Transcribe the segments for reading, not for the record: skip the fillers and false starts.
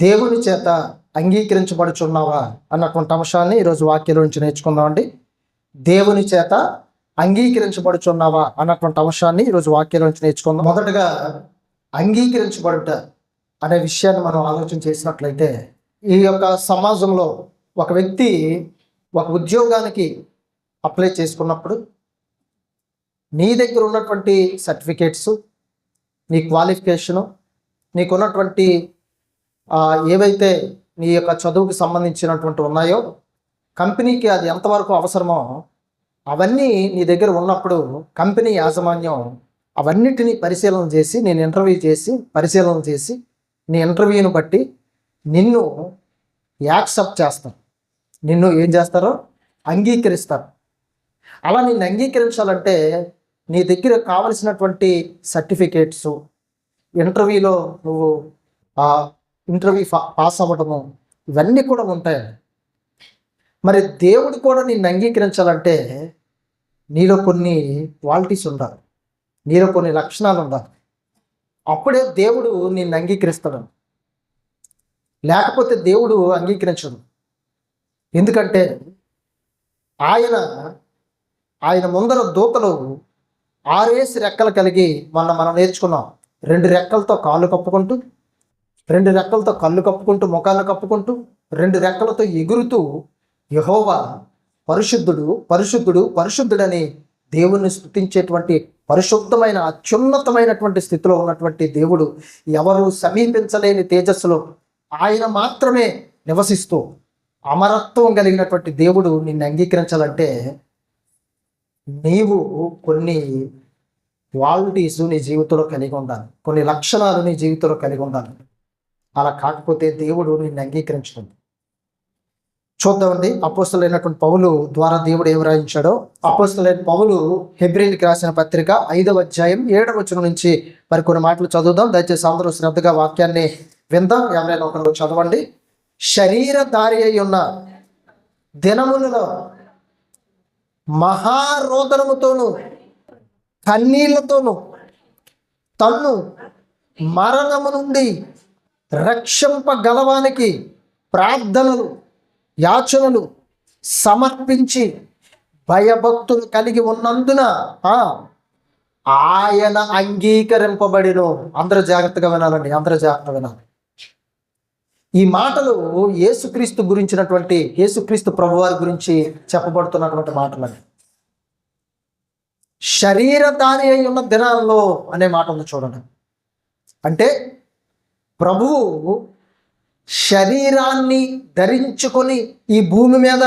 దేవుని చేత అంగీకరించబడుచున్నావా అన్నటువంటి అంశాన్ని ఈరోజు వాక్యంలో నుంచి నేర్చుకుందామండి. దేవుని చేత అంగీకరించబడుచున్నావా అన్నటువంటి అంశాన్ని ఈరోజు వాక్యంలో నుంచి నేర్చుకుందాం. మొదటగా అంగీకరించబడుట అనే విషయాన్ని మనం ఆలోచన చేసినట్లయితే, ఈ యొక్క సమాజంలో ఒక వ్యక్తి ఒక ఉద్యోగానికి అప్లై చేసుకున్నప్పుడు నీ దగ్గర ఉన్నటువంటి సర్టిఫికేట్స్, నీ క్వాలిఫికేషను, నీకున్నటువంటి ఏవైతే నీ యొక్క చదువుకు సంబంధించినటువంటి ఉన్నాయో, కంపెనీకి అది ఎంతవరకు అవసరమో అవన్నీ నీ దగ్గర ఉన్నప్పుడు కంపెనీ యాజమాన్యం అవన్నిటినీ పరిశీలన చేసి, పరిశీలన చేసి నీ ఇంటర్వ్యూని బట్టి నిన్ను యాక్సెప్ట్ చేస్తారు. నిన్ను ఏం చేస్తారో అంగీకరిస్తారు. అలా నిన్ను అంగీకరించాలంటే నీ దగ్గర కావలసినటువంటి సర్టిఫికేట్స్, ఇంటర్వ్యూలో నువ్వు ఇంటర్వ్యూ పాస్ అవ్వడము, ఇవన్నీ కూడా ఉంటాయి. మరి దేవుడు కూడా నిన్ను అంగీకరించాలంటే నీలో కొన్ని క్వాలిటీస్ ఉండాలి, నీలో కొన్ని లక్షణాలు ఉండాలి. అప్పుడే దేవుడు నిన్ను అంగీకరిస్తాడు. లేకపోతే దేవుడు అంగీకరించడు. ఎందుకంటే ఆయన ముందర దూతలు 6 రెక్కలు కలిగి మనం నేర్చుకున్నాం. 2 రెక్కలతో కాళ్ళు కప్పుకుంటూ, 2 రెక్కలతో కళ్ళు కప్పుకుంటూ, ముఖాలు కప్పుకుంటూ, 2 రెక్కలతో ఎగురుతూ యెహోవా పరిశుద్ధుడు, పరిశుద్ధుడు, పరిశుద్ధుడని దేవుణ్ణి స్తుతించేటువంటి పరిశుద్ధమైన అత్యున్నతమైనటువంటి స్థితిలో ఉన్నటువంటి దేవుడు, ఎవరు సమీపించలేని తేజస్సులో ఆయన మాత్రమే నివసిస్తూ అమరత్వం కలిగినటువంటి దేవుడు నిన్ను అంగీకరించాలంటే నీవు కొన్ని క్వాలిటీస్ నీ జీవితంలో కలిగి ఉండాలి, కొన్ని లక్షణాలు నీ జీవితంలో కలిగి ఉండాలి. అలా కాకపోతే దేవుడు నిన్ను అంగీకరించడం. చూద్దామండి, అపోస్తలుడైనటువంటి పౌలు ద్వారా దేవుడు ఏమి రాయించాడో. అపోస్తలుడైన పౌలు హెబ్రీయులకు రాసిన పత్రిక 5వ అధ్యాయం 7వ వచనం నుంచి మరికొన్ని మాటలు చదువుదాం. దయచేసి అందరూ శ్రద్ధగా వాక్యాన్ని విందాం. ఎవరైనా ఒకరు చదవండి. శరీరధారి అయి ఉన్న దినములలో మహారోదనముతోను కన్నీళ్లతోను తన్ను మరణము నుండి రక్షింపగలవానికి ప్రార్థనలు, యాచనలు సమర్పించి భయభక్తులు కలిగి ఉన్నందున ఆయన అంగీకరింపబడిను. అందరూ జాగ్రత్తగా వినాలండి, అందరూ జాగ్రత్తగా వినాలి. ఈ మాటలు యేసుక్రీస్తు గురించినటువంటి, యేసుక్రీస్తు ప్రభువారి గురించి చెప్పబడుతున్నటువంటి మాటలని. శరీరధారి అయి ఉన్న దినాల్లో అనే మాట ఉంది చూడండి. అంటే ప్రభువు శరీరాన్ని ధరించుకొని ఈ భూమి మీద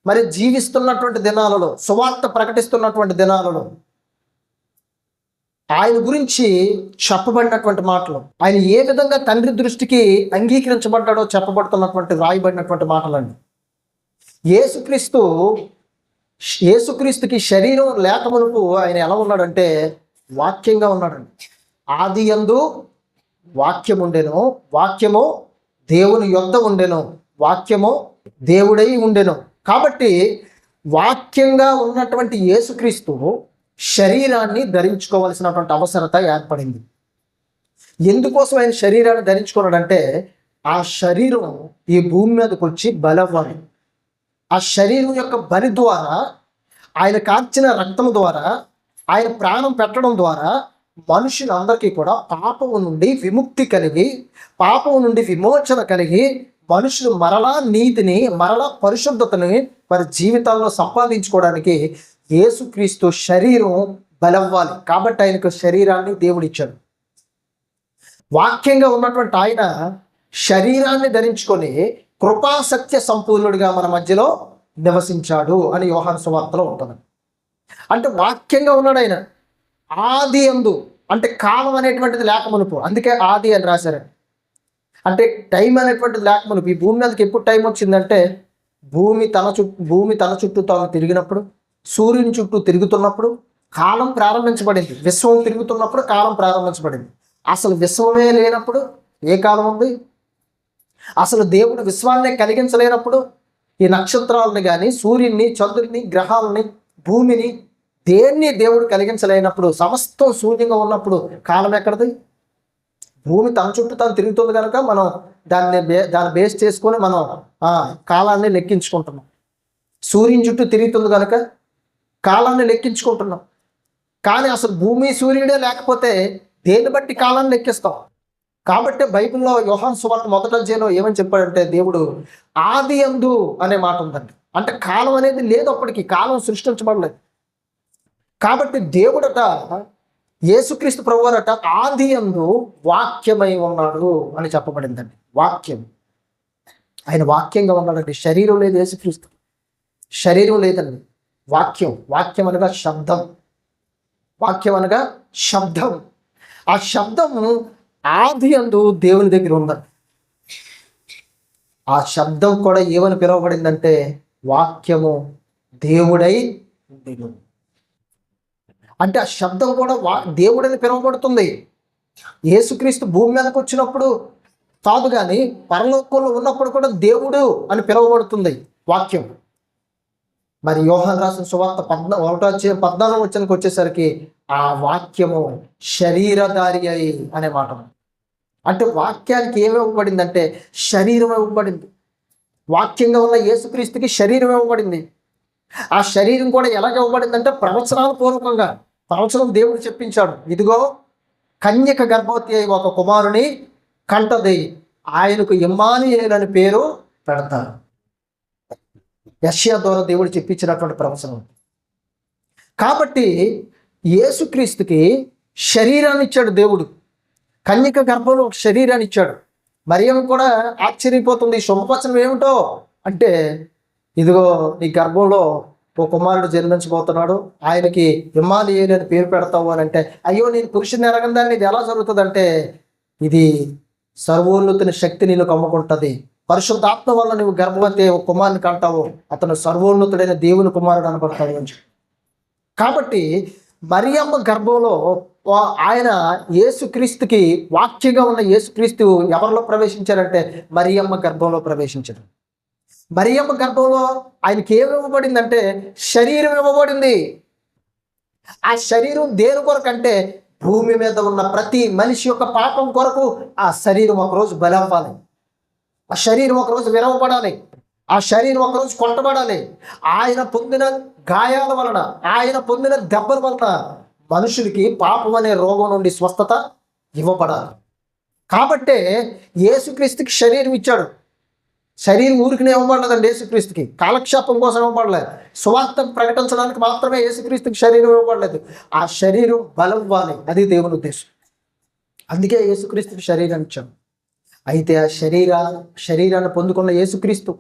మరి జీవిస్తున్నటువంటి దినాలలో, సువార్త ప్రకటిస్తున్నటువంటి దినాలలో ఆయన గురించి చెప్పబడినటువంటి మాటలు, ఆయన ఏ విధంగా తండ్రి దృష్టికి అంగీకరించబడ్డాడో చెప్పబడుతున్నటువంటి రాయబడినటువంటి మాటలండి. యేసుక్రీస్తుకి శరీరం లేకమునుపు ఆయన ఎలా ఉన్నాడంటే వాక్యంగా ఉన్నాడండి. ఆదియందు వాక్యం ఉండెను, వాక్యము దేవుని యొద్ద ఉండెను, వాక్యము దేవుడై ఉండెను. కాబట్టి వాక్యంగా ఉన్నటువంటి యేసుక్రీస్తు శరీరాన్ని ధరించుకోవాల్సినటువంటి అవసరత ఏర్పడింది. ఎందుకోసం ఆయన శరీరాన్ని ధరించుకున్నాడంటే ఆ శరీరం ఈ భూమి మీదకి వచ్చి బలవ్వాలి. ఆ శరీరం యొక్క బలి ద్వారా, ఆయన కార్చిన రక్తము ద్వారా, ఆయన ప్రాణం పెట్టడం ద్వారా మనుషులందరికీ కూడా పాపము నుండి విముక్తి కలిగి, పాపము నుండి విమోచన కలిగి, మనుషులు మరలా నీతిని, మరలా పరిశుద్ధతని వారి జీవితాల్లో సంపాదించుకోవడానికి యేసుక్రీస్తు శరీరం బలవ్వాలి. కాబట్టి ఆయనకు శరీరాన్ని దేవుడిచ్చాడు. వాక్యంగా ఉన్నటువంటి ఆయన శరీరాన్ని ధరించుకొని కృపాసత్య సంపూర్ణుడిగా మన మధ్యలో నివసించాడు అని యోహాను సువార్తలో ఉంటుంది. అంటే వాక్యంగా ఉన్నాడు ఆయన. ఆది యందు అంటే కాలం అనేటువంటిది లేకమునుపు, అందుకే ఆది అని రాశారు. అంటే టైం అనేటువంటిది లేకమునుపు. ఈ భూమి మీదకి ఎప్పుడు టైం వచ్చిందంటే భూమి తన చుట్టూ తాను తిరిగినప్పుడు, సూర్యుని చుట్టూ తిరుగుతున్నప్పుడు కాలం ప్రారంభించబడింది. విశ్వం తిరుగుతున్నప్పుడు కాలం ప్రారంభించబడింది. అసలు విశ్వమే లేనప్పుడు ఏ కాలం ఉంది? అసలు దేవుడు విశ్వాన్నే కలిగించలేనప్పుడు ఈ నక్షత్రాలను కానీ, సూర్యుని, చంద్రుని, గ్రహాలని, భూమిని దేన్ని దేవుడు కలిగించలేనప్పుడు, సమస్తం శూన్యంగా ఉన్నప్పుడు కాలం ఎక్కడిది? భూమి తన చుట్టూ తను తిరుగుతుంది కనుక మనం దాన్ని బేస్ చేసుకొని మనం కాలాన్ని లెక్కించుకుంటున్నాం. సూర్యుని చుట్టూ తిరుగుతుంది కనుక కాలాన్ని లెక్కించుకుంటున్నాం. కానీ అసలు భూమి సూర్యుడే లేకపోతే దేన్ని బట్టి కాలాన్ని లెక్కిస్తాం? కాబట్టి బైబిల్లో యోహాను సువార్త 1వ అధ్యాయంలో ఏమని చెప్పాడంటే, దేవుడు ఆది యందు అనే మాట ఉందండి. అంటే కాలం అనేది లేదు, అప్పటికి కాలం సృష్టించబడలేదు. కాబట్టి దేవుడట, యేసుక్రీస్తు ప్రభువారట ఆది యందు వాక్యమై ఉన్నాడు అని చెప్పబడిందండి. వాక్యం, ఆయన వాక్యంగా ఉన్నాడండి. శరీరం లేదు యేసుక్రీస్తు, శరీరం లేదండి. వాక్యం అనగా శబ్దం, వాక్యం అనగా శబ్దం. ఆ శబ్దం ఆది యందు దేవుని దగ్గర ఉందండి. ఆ శబ్దం కూడా ఏమని పిలువబడిందంటే వాక్యము దేవుడై ఉండెను. అంటే ఆ శబ్దం కూడా దేవుడని పిలువబడుతుంది. యేసుక్రీస్తు భూమి మీదకి వచ్చినప్పుడు కాదు, కానీ పరలోకంలో ఉన్నప్పుడు కూడా దేవుడు అని పిలువబడుతుంది వాక్యం. మరి యోహాను రాసిన సువార్త 1వ వచనానికి వచ్చేసరికి ఆ వాక్యము శరీరధారి అయి అనే మాట. అంటే వాక్యానికి ఏమి ఇవ్వబడిందంటే శరీరం ఇవ్వబడింది. వాక్యంగా ఉన్న యేసుక్రీస్తుకి శరీరం ఇవ్వబడింది. ఆ శరీరం కూడా ఎలాగ ఇవ్వబడిందంటే ప్రవచనాల పూర్వకంగా. ప్రవచనం దేవుడు చెప్పించాడు, ఇదిగో కన్యక గర్భవతి అయి ఒక కుమారుని కంటది, ఆయనకు ఇమ్మానుయేలు అని పేరు పెడతారు. యెషయా ద్వారా దేవుడు చెప్పించినటువంటి ప్రవచనం. కాబట్టి యేసుక్రీస్తుకి శరీరాన్ని ఇచ్చాడు దేవుడు. కన్యక గర్భంలో ఒక శరీరాన్ని ఇచ్చాడు. మరియం కూడా ఆశ్చర్యపోతుంది, శుభవచనం ఏమిటో అంటే, ఇదిగో నీ గర్భంలో ఓ కుమారుడు జన్మించబోతున్నాడు, ఆయనకి ఇమ్మానుయేలు అని పేరు పెడతావు అని అంటే, అయ్యో నేను పురుషుని ఎరగందాన్ని ఇది ఎలా జరుగుతుందంటే, ఇది సర్వోన్నతుని శక్తి నేను కమ్ముకుంటుంది, పరిశుద్ధాత్మ వల్ల నువ్వు గర్భవతి ఒక కుమారుని కంటావు, అతను సర్వోన్నతుడైన దేవుని కుమారుడు అనబడతాడు అని. కాబట్టి మరియమ్మ గర్భంలో ఆయన యేసుక్రీస్తుకి వాక్యంగా ఉన్న యేసుక్రీస్తు ఎవరిలో ప్రవేశించారంటే మరియమ్మ గర్భంలో ప్రవేశించారు. మరియమ్మ గర్భంలో ఆయనకి ఏమి ఇవ్వబడిందంటే శరీరం ఇవ్వబడింది. ఆ శరీరం దేని కొరకు అంటే భూమి మీద ఉన్న ప్రతి మనిషి యొక్క పాపం కొరకు ఆ శరీరం ఒకరోజు బలవ్వాలి, ఆ శరీరం ఒకరోజు విరవబడాలి, ఆ శరీరం ఒకరోజు కొట్టబడాలి. ఆయన పొందిన గాయాల వలన, ఆయన పొందిన దెబ్బల వలన మనుషులకి పాపం అనే రోగం నుండి స్వస్థత ఇవ్వబడాలి. కాబట్టే యేసుక్రీస్తుకి శరీరం ఇచ్చాడు. శరీరం ఊరికినే ఇవ్వబడలేదండి యేసుక్రీస్తుకి, కాలక్షేపం కోసం ఇవ్వబడలేదు, సువార్త ప్రకటించడానికి మాత్రమే యేసుక్రీస్తుకి శరీరం ఇవ్వబడలేదు. ఆ శరీరం బలం ఇవ్వాలి, అది దేవుని ఉద్దేశం. అందుకే యేసుక్రీస్తుకి శరీరాన్ని ఇచ్చాడు. అయితే ఆ శరీరాన్ని పొందుకున్న యేసుక్రీస్తు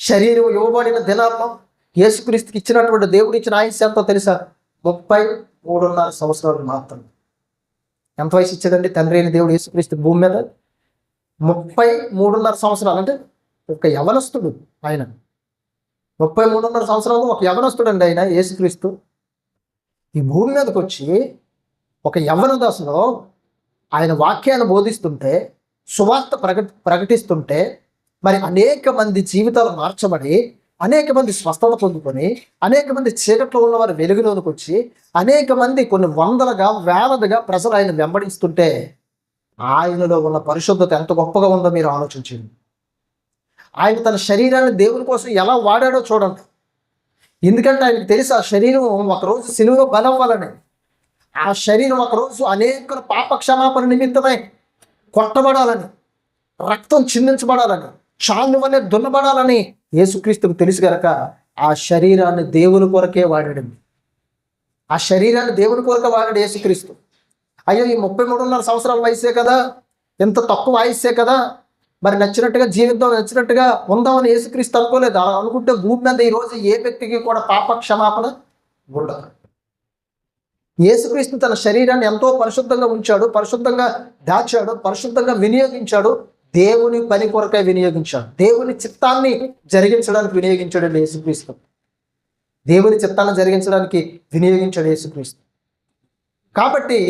శరీరం ఇవ్వబడిన దినాల్లో యేసుక్రీస్తుకి ఇచ్చినటువంటి దేవుడు ఇచ్చిన ఆయుష్ ఎంతో తెలుసా? 33.5 సంవత్సరాలు మాత్రమే. ఎంత వయసు ఇచ్చాడండి తండ్రి అయిన దేవుడు యేసుక్రీస్తు భూమి మీద? 33.5 సంవత్సరాలు. అంటే ఒక యవనస్తుడు ఆయన. 33.5 సంవత్సరాలు ఒక యవనస్తుడు అండి ఆయన యేసుక్రీస్తు. ఈ భూమి మీదకి వచ్చి ఒక యవ్వన దశలో ఆయన వాక్యాన్ని బోధిస్తుంటే, సువార్త ప్రకటిస్తుంటే, మరి అనేక మంది జీవితాలు మార్చబడి, అనేక మంది స్వస్థత పొందుకొని, అనేక మంది చీకట్లో ఉన్నవారు వెలుగులోనికి వచ్చి, అనేక మంది కొన్ని వందలుగా వేలదిగా ప్రజలు ఆయన వెంబడిస్తుంటే, ఆయనలో ఉన్న పరిశుద్ధత ఎంత గొప్పగా ఉందో మీరు ఆలోచించండి. ఆయన తన శరీరాన్ని దేవుని కోసం ఎలా వాడాడో చూడండి. ఎందుకంటే ఆయనకు తెలుసు ఆ శరీరం ఒకరోజు సిలువలో బలవ్వాలని, ఆ శరీరం ఒకరోజు అనేక పాప క్షమాపణ నిమిత్తమై కొట్టబడాలని, రక్తం చిందించబడాలని, చాలు వల్లే దున్నబడాలని యేసుక్రీస్తుకు తెలుసు కనుక ఆ శరీరాన్ని దేవుని కొరకే వాడాడు. ఆ శరీరాన్ని దేవుని కొరకే వాడాడు యేసుక్రీస్తు. అయ్యో ఈ 33.5 సంవత్సరాల వయసే కదా, ఎంత తక్కువ ఆయుస్సే కదా, మరి నచ్చినట్టుగా జీవితం, నచ్చినట్టుగా ఉందామని యేసుక్రీస్తు అనుకోలేదు. అనుకుంటే భూమి మీద ఈరోజు ఏ వ్యక్తికి కూడా పాప క్షమాపణ ఉండదు. యేసుక్రీస్తు తన శరీరాన్ని ఎంతో పరిశుద్ధంగా ఉంచాడు, పరిశుద్ధంగా దాచాడు, పరిశుద్ధంగా వినియోగించాడు. దేవుని పని కొరకై వినియోగించాడు, దేవుని చిత్తాన్ని జరిగించడానికి వినియోగించాడు యేసుక్రీస్తు. దేవుని చిత్తాన్ని జరిగించడానికి వినియోగించాడు యేసుక్రీస్తు. కాబట్టి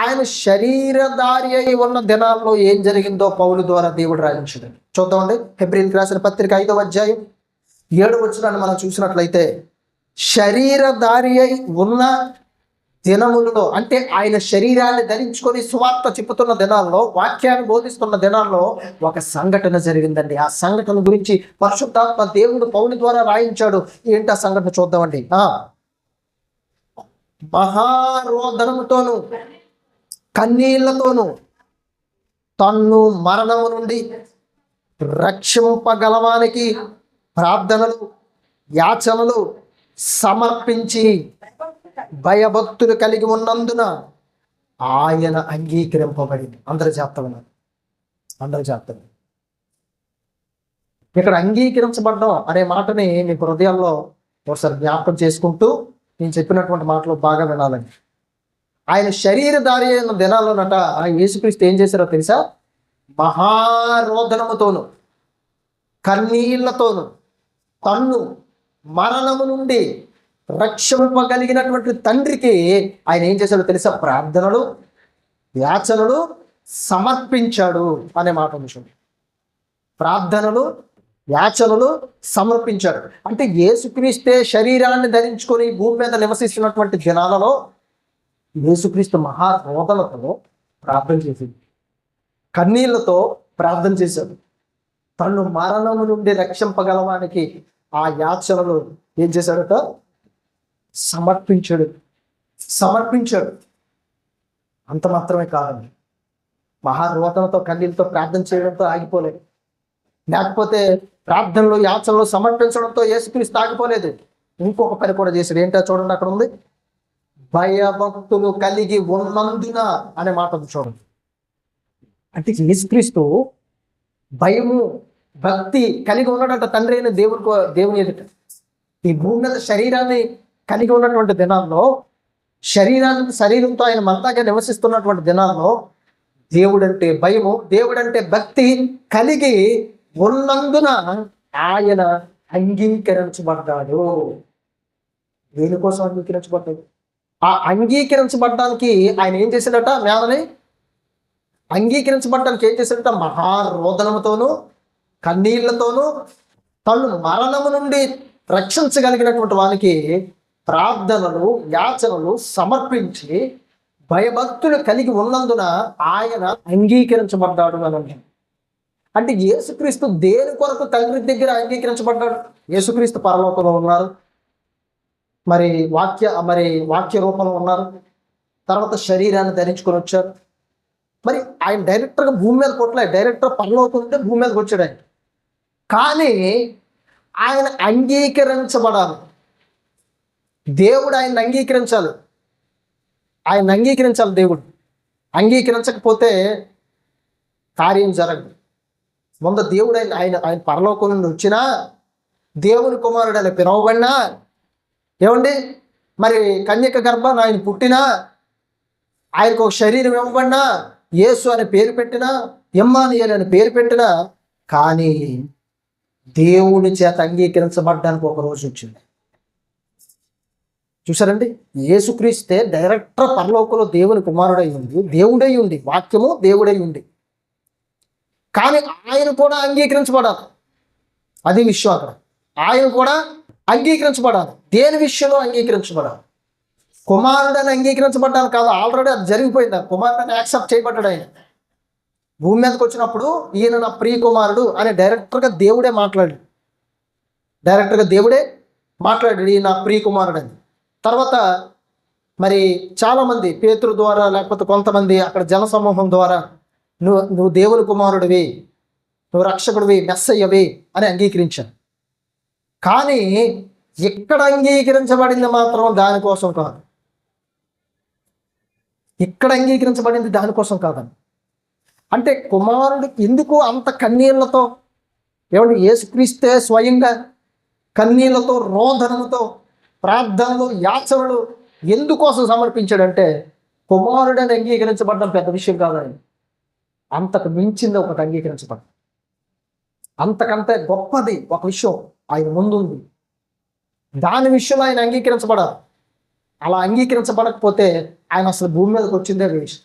ఆయన శరీరధారి అయి ఉన్న దినాల్లో ఏం జరిగిందో పౌలు ద్వారా దేవుడు రాయించాడు. చూద్దామండి, హెబ్రీయులకు రాసిన పత్రిక 5వ అధ్యాయం 7వ వచనాన్ని మనం చూసినట్లయితే, శరీరధారి అయి ఉన్న దినములలో అంటే ఆయన శరీరాన్ని ధరించుకొని సువార్త చెప్పుతున్న దినాల్లో, వాక్యాన్ని బోధిస్తున్న దినాల్లో ఒక సంఘటన జరిగిందండి. ఆ సంఘటన గురించి పరిశుద్ధాత్మ దేవుడు పౌలు ద్వారా రాయించాడు. ఏంటి ఆ సంఘటన చూద్దామండి. మహారోదనముతోను కన్నీళ్లతోను తన్ను మరణము నుండి రక్షింపగలవానికి ప్రార్థనలు యాచనలు సమర్పించి భయభక్తులు కలిగి ఉన్నందున ఆయన అంగీకరింపబడింది. అందరూ చెప్తాను. ఇక్కడ అంగీకరించబడ్డం అనే మాటని మీ హృదయాల్లో ఒకసారి జ్ఞాపకం చేసుకుంటూ నేను చెప్పినటువంటి మాటలు బాగా వినాలండి. ఆయన శరీరధారి అయిన దినాల్లోనట ఆయన యేసుక్రీస్తు ఏం చేశారో తెలుసా? మహారోదనముతోను కన్నీళ్లతోను తన్ను మరణము నుండి రక్షింపగలిగినటువంటి తండ్రికి ఆయన ఏం చేశాడో తెలుసా? ప్రార్థనలు యాచనలు సమర్పించాడు అనే మాట విషయం. ప్రార్థనలు యాచనలు సమర్పించాడు అంటే యేసుక్రీస్తే శరీరాన్ని ధరించుకొని భూమి మీద నివసిస్తున్నటువంటి దినాలలో యేసుక్రీస్తు మహారోదనతో ప్రార్థన చేసింది, కన్నీళ్లతో ప్రార్థన చేశాడు. తను మరణము నుండి రక్షింపగలవానికి ఆ యాచనలు ఏం చేశాడట? సమర్పించాడు. అంత మాత్రమే కాదండి, మహారోదనతో కన్నీళ్ళతో ప్రార్థన చేయడంతో ఆగిపోలేదు. లేకపోతే ప్రార్థనలు యాచనలు సమర్పించడంతో యేసుక్రీస్తు ఆగిపోలేదు. ఇంకొక పని కూడా చేశాడు. ఏంటో చూడండి, అక్కడ ఉంది, భయభక్తులు కలిగి ఉన్నందున అనే మాట చూడండి. అంటే యేసుక్రీస్తు భయము భక్తి కలిగి ఉన్నాడంట తండ్రి అయిన దేవుని ఎదుట. ఈ భూమి మీద శరీరాన్ని కలిగి ఉన్నటువంటి దినాల్లో, శరీరంతో ఆయన మనలాగా నివసిస్తున్నటువంటి దినాల్లో దేవుడంటే భయము, దేవుడంటే భక్తి కలిగి ఉన్నందున ఆయన అంగీకరించబడ్డాడు. దేనికోసం అంగీకరించబడ్డాడు? ఆ అంగీకరించబడ్డానికి ఆయన ఏం చేశాడట? మేమని అంగీకరించబడ్డానికి ఏం చేశాడట? మహారోదనముతోనూ కన్నీళ్లతోనూ తను మరణము నుండి రక్షించగలిగినటువంటి వానికి ప్రార్థనలు యాచనలు సమర్పించి భయభక్తులు కలిగి ఉన్నందున ఆయన అంగీకరించబడ్డాడు అని. అంటే యేసుక్రీస్తు దేని కొరకు తండ్రి దగ్గర అంగీకరించబడ్డాడు? యేసుక్రీస్తు పరలోకంలో ఉన్నారు, మరి వాక్య రూపంలో ఉన్నారు, తర్వాత శరీరాన్ని ధరించుకొని వచ్చారు. మరి ఆయన డైరెక్టర్గా భూమి మీద కొట్టలే, డైరెక్టర్ పరలోకం ఉంటే భూమి మీదకి వచ్చాడు ఆయన. కానీ ఆయన అంగీకరించబడాలి, దేవుడు ఆయన అంగీకరించాలి. దేవుడు అంగీకరించకపోతే కార్యం జరగదు. ముందు దేవుడు ఆయన పరలోకం నుండి వచ్చినా, దేవుని కుమారుడు అని పిలవబడినా, ఏమండి మరి కన్యక గర్భాన్ని ఆయన పుట్టినా, ఆయనకు ఒక శరీరం ఇవ్వబడినా, యేసు అనే పేరు పెట్టినా, ఇమ్మానుయేలు అనే పేరు పెట్టినా, కానీ దేవుని చేత అంగీకరించబడ్డానికి ఒక రోజు వచ్చింది. చూసారండి, యేసుక్రీస్తే డైరెక్టర్ పరలోకంలో దేవుని కుమారుడై ఉంది, దేవుడై ఉంది, వాక్యము దేవుడై ఉంది. కానీ ఆయన కూడా అంగీకరించబడాలి. అది విషయం. అక్కడ ఆయన కూడా అంగీకరించబడాలి. దేని విషయంలో అంగీకరించబడాలి? కుమారుడని అంగీకరించబడ్డాను కాదు, ఆల్రెడీ అది జరిగిపోయింది. కుమారుడని యాక్సెప్ట్ చేయబడ్డాడు. ఆయన భూమి మీదకి వచ్చినప్పుడు ఈయన నా ప్రియ కుమారుడు అని డైరెక్టర్గా దేవుడే మాట్లాడాడు. ఈయన నా ప్రియ కుమారుడు అని. తర్వాత మరి చాలామంది పేతురు ద్వారా లేకపోతే కొంతమంది అక్కడ జనసమూహం ద్వారా నువ్వు దేవుని కుమారుడివి, నువ్వు రక్షకుడివి, మెస్సయ్యవి అని అంగీకరించాను. కానీ ఇక్కడ అంగీకరించబడింది మాత్రం దానికోసం కాదు. ఇక్కడ అంగీకరించబడింది దానికోసం కాదని. అంటే కుమారుడు ఎందుకు అంత కన్నీళ్లతో, ఏమంటే యేసుక్రీస్తే స్వయంగా కన్నీళ్లతో రోదనముతో ప్రార్థనలు యాచనలు ఎందుకోసం సమర్పించాడంటే కుమారుడని అంగీకరించబడడం పెద్ద విషయం కాదని, అంతకు మించింది ఒకటి అంగీకరించబడ్డం. అంతకంటే గొప్పది ఒక విషయం ఆయన ముందుంది. దాని విషయంలో ఆయన అంగీకరించబడాలి. అలా అంగీకరించబడకపోతే ఆయన అసలు భూమి మీదకి వచ్చిందే వేస్ట్,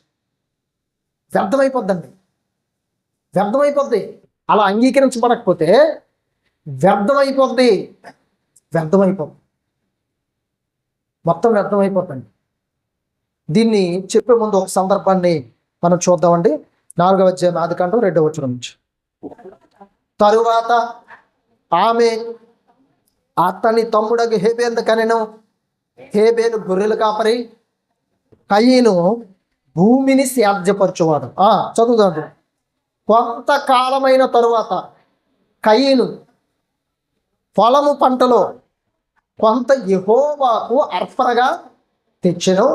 వ్యర్థమైపోద్దండి. అలా అంగీకరించబడకపోతే వ్యర్థమైపోద్ది, మొత్తం వ్యర్థమైపోతుంది. దీన్ని చెప్పే ముందు ఒక సందర్భాన్ని మనం చూద్దామండి. 4వ అధ్యాయం ఆదికాండం 2వ వచనం నుంచి. తరువాత ఆమె అతని తమ్ముడకు హేబేలు కనెను. హేబేలు గొర్రెలు కాపరి, కయీను భూమిని సేద్యపరచువాడు. చదువుదాం. కొంతకాలమైన తరువాత కయీను పొలము పంటలో కొంత యెహోవాకు అర్పణగా తెచ్చెను.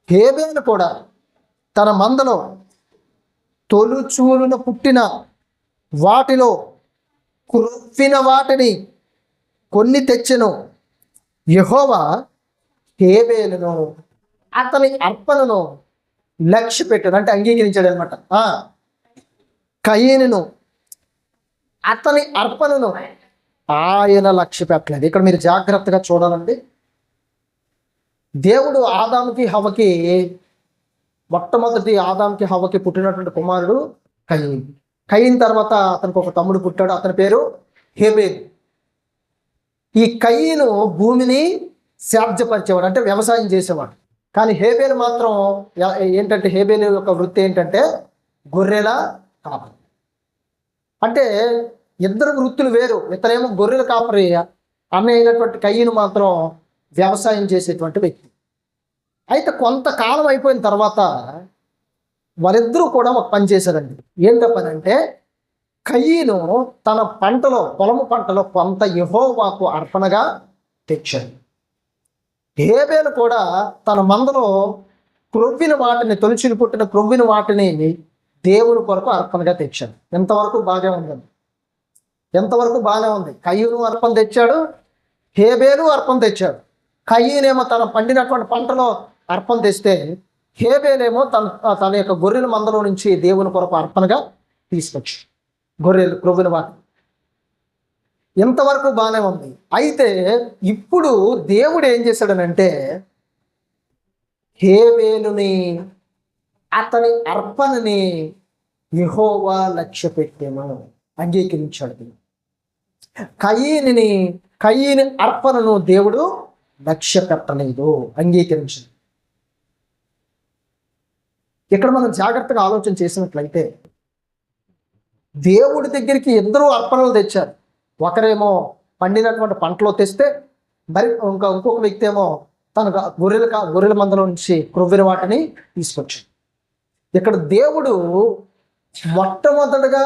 హేబేలు కూడా తన మందలో తొలుచూలున పుట్టిన వాటిలో క్రొవ్విన వాటిని కొన్ని తెచ్చెను. యెహోవా హేబేలును అతని అర్పణను లక్ష్య పెట్టాడు, అంటే అంగీకరించాడు అనమాట. కయీనును అతని అర్పణను ఆయన లక్ష్య పెట్టలేదు. ఇక్కడ మీరు జాగ్రత్తగా చూడాలండి. దేవుడు ఆదాముకి హవ్వకి, మొట్టమొదటి ఆదాముకి హవ్వకి పుట్టినటువంటి కుమారుడు కయీను. కయీను తర్వాత అతనికి ఒక తమ్ముడు పుట్టాడు, అతని పేరు హేబేలు. ఈ కయీను భూమిని సేద్యపరిచేవాడు, అంటే వ్యవసాయం చేసేవాడు. కానీ హేబేలు మాత్రం ఏంటంటే, హేబేలు యొక్క వృత్తి ఏంటంటే గొర్రెల కాపరి. అంటే ఇద్దరు వృత్తులు వేరు. ఇతనేమో గొర్రెల కాపరి, అన్నయ్య అయినటువంటి కయీను మాత్రం వ్యవసాయం చేసేటువంటి వ్యక్తి. అయితే కొంతకాలం అయిపోయిన తర్వాత వారిద్దరూ కూడా ఒక పని చేశారండి. ఏంటో పని అంటే, కయీను తన పంటలో, పొలము పంటలో కొంత యెహోవాకు అర్పణగా తెచ్చాడు. హేబేలు కూడా తన మందలో క్రొవ్విన వాటిని, తొలిచిని పుట్టిన క్రొవ్విన వాటిని దేవుని కొరకు అర్పణగా తెచ్చాడు. ఎంతవరకు బాగా ఉందండి, ఎంతవరకు బాగానే ఉంది. కయీను అర్పణ తెచ్చాడు, హేబేలు అర్పణ తెచ్చాడు. కయీనేమో తన పండినటువంటి పంటలో అర్పణ తెస్తే, హేబేలేమో తన యొక్క గొర్రెల మందలో నుంచి దేవుని కొరకు అర్పణగా తీసుకొచ్చు గొర్రెలు క్రొవ్విన వాటిని. ఎంతవరకు బాగానే ఉంది. అయితే ఇప్పుడు దేవుడు ఏం చేశాడనంటే, హేబేలుని అతని అర్పణని యెహోవా లక్ష్య పెట్టాను, అంగీకరించాడు. కయీని అర్పణను దేవుడు లక్ష్య పెట్టలేదు, అంగీకరించలేదు. ఇక్కడ మనం జాగ్రత్తగా ఆలోచన చేసినట్లయితే, దేవుడి దగ్గరికి ఇద్దరు అర్పణలు తెచ్చారు. ఒకరేమో పండినటువంటి పంటలో తెస్తే, మరి ఇంకొక వ్యక్తి ఏమో తన గొర్రెల మందలో నుంచి క్రొవ్విన వాటిని తీసుకొచ్చాడు. ఇక్కడ దేవుడు మొట్టమొదటిగా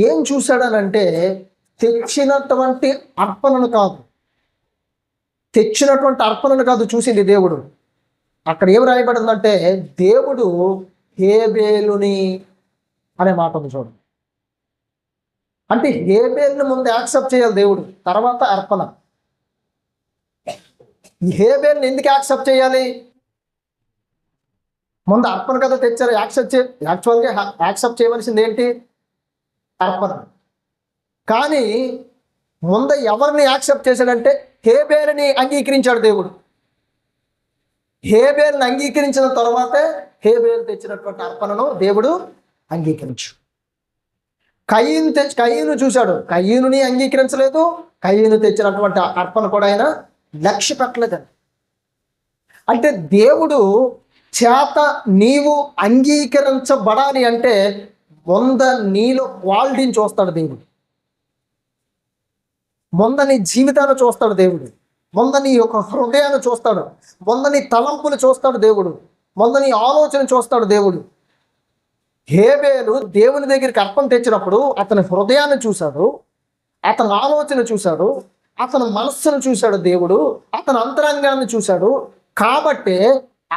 ఏం చూశాడనంటే, తెచ్చినటువంటి అర్పణను కాదు చూసింది దేవుడు. అక్కడ ఏం రాయబడిందంటే, దేవుడు హేబేలుని అనే మాట ఉంది చూడండి. అంటే హేబేలుని ముందు యాక్సెప్ట్ చేయాలి దేవుడు, తర్వాత అర్పణ. హేబేలుని ఎందుకు యాక్సెప్ట్ చేయాలి? ముందు అర్పణ కదా తెచ్చారు, యాక్చువల్గా యాక్సెప్ట్ చేయవలసింది ఏంటి? అర్పణ. కానీ ముందు ఎవరిని యాక్సెప్ట్ చేశాడంటే, హేబేలుని అంగీకరించాడు దేవుడు. హేబేలుని అంగీకరించిన తర్వాతే హేబేలు తెచ్చినటువంటి అర్పణను దేవుడు అంగీకరించు. కయీను చూశాడు, కయీనుని అంగీకరించలేదు. కయీను తెచ్చినటువంటి అర్పణ కూడా ఆయన లక్ష్య పెట్టలేదండి. అంటే దేవుడు చేత నీవు అంగీకరించబడాలి అంటే ముంద నీలో క్వాలిటీని చూస్తాడు దేవుడు, ముంద నీ జీవితాన్ని చూస్తాడు దేవుడు, ముంద నీ యొక్క హృదయాన్ని చూస్తాడు, ముంద నీ తలంపులు చూస్తాడు దేవుడు, ముంద నీ ఆలోచన చూస్తాడు దేవుడు. హేబేలు దేవుని దగ్గరికి అర్పణ తెచ్చినప్పుడు అతని హృదయాన్ని చూశాడు, అతని ఆలోచన చూశాడు, అతని మనస్సును చూశాడు దేవుడు, అతని అంతరంగాన్ని చూశాడు. కాబట్టి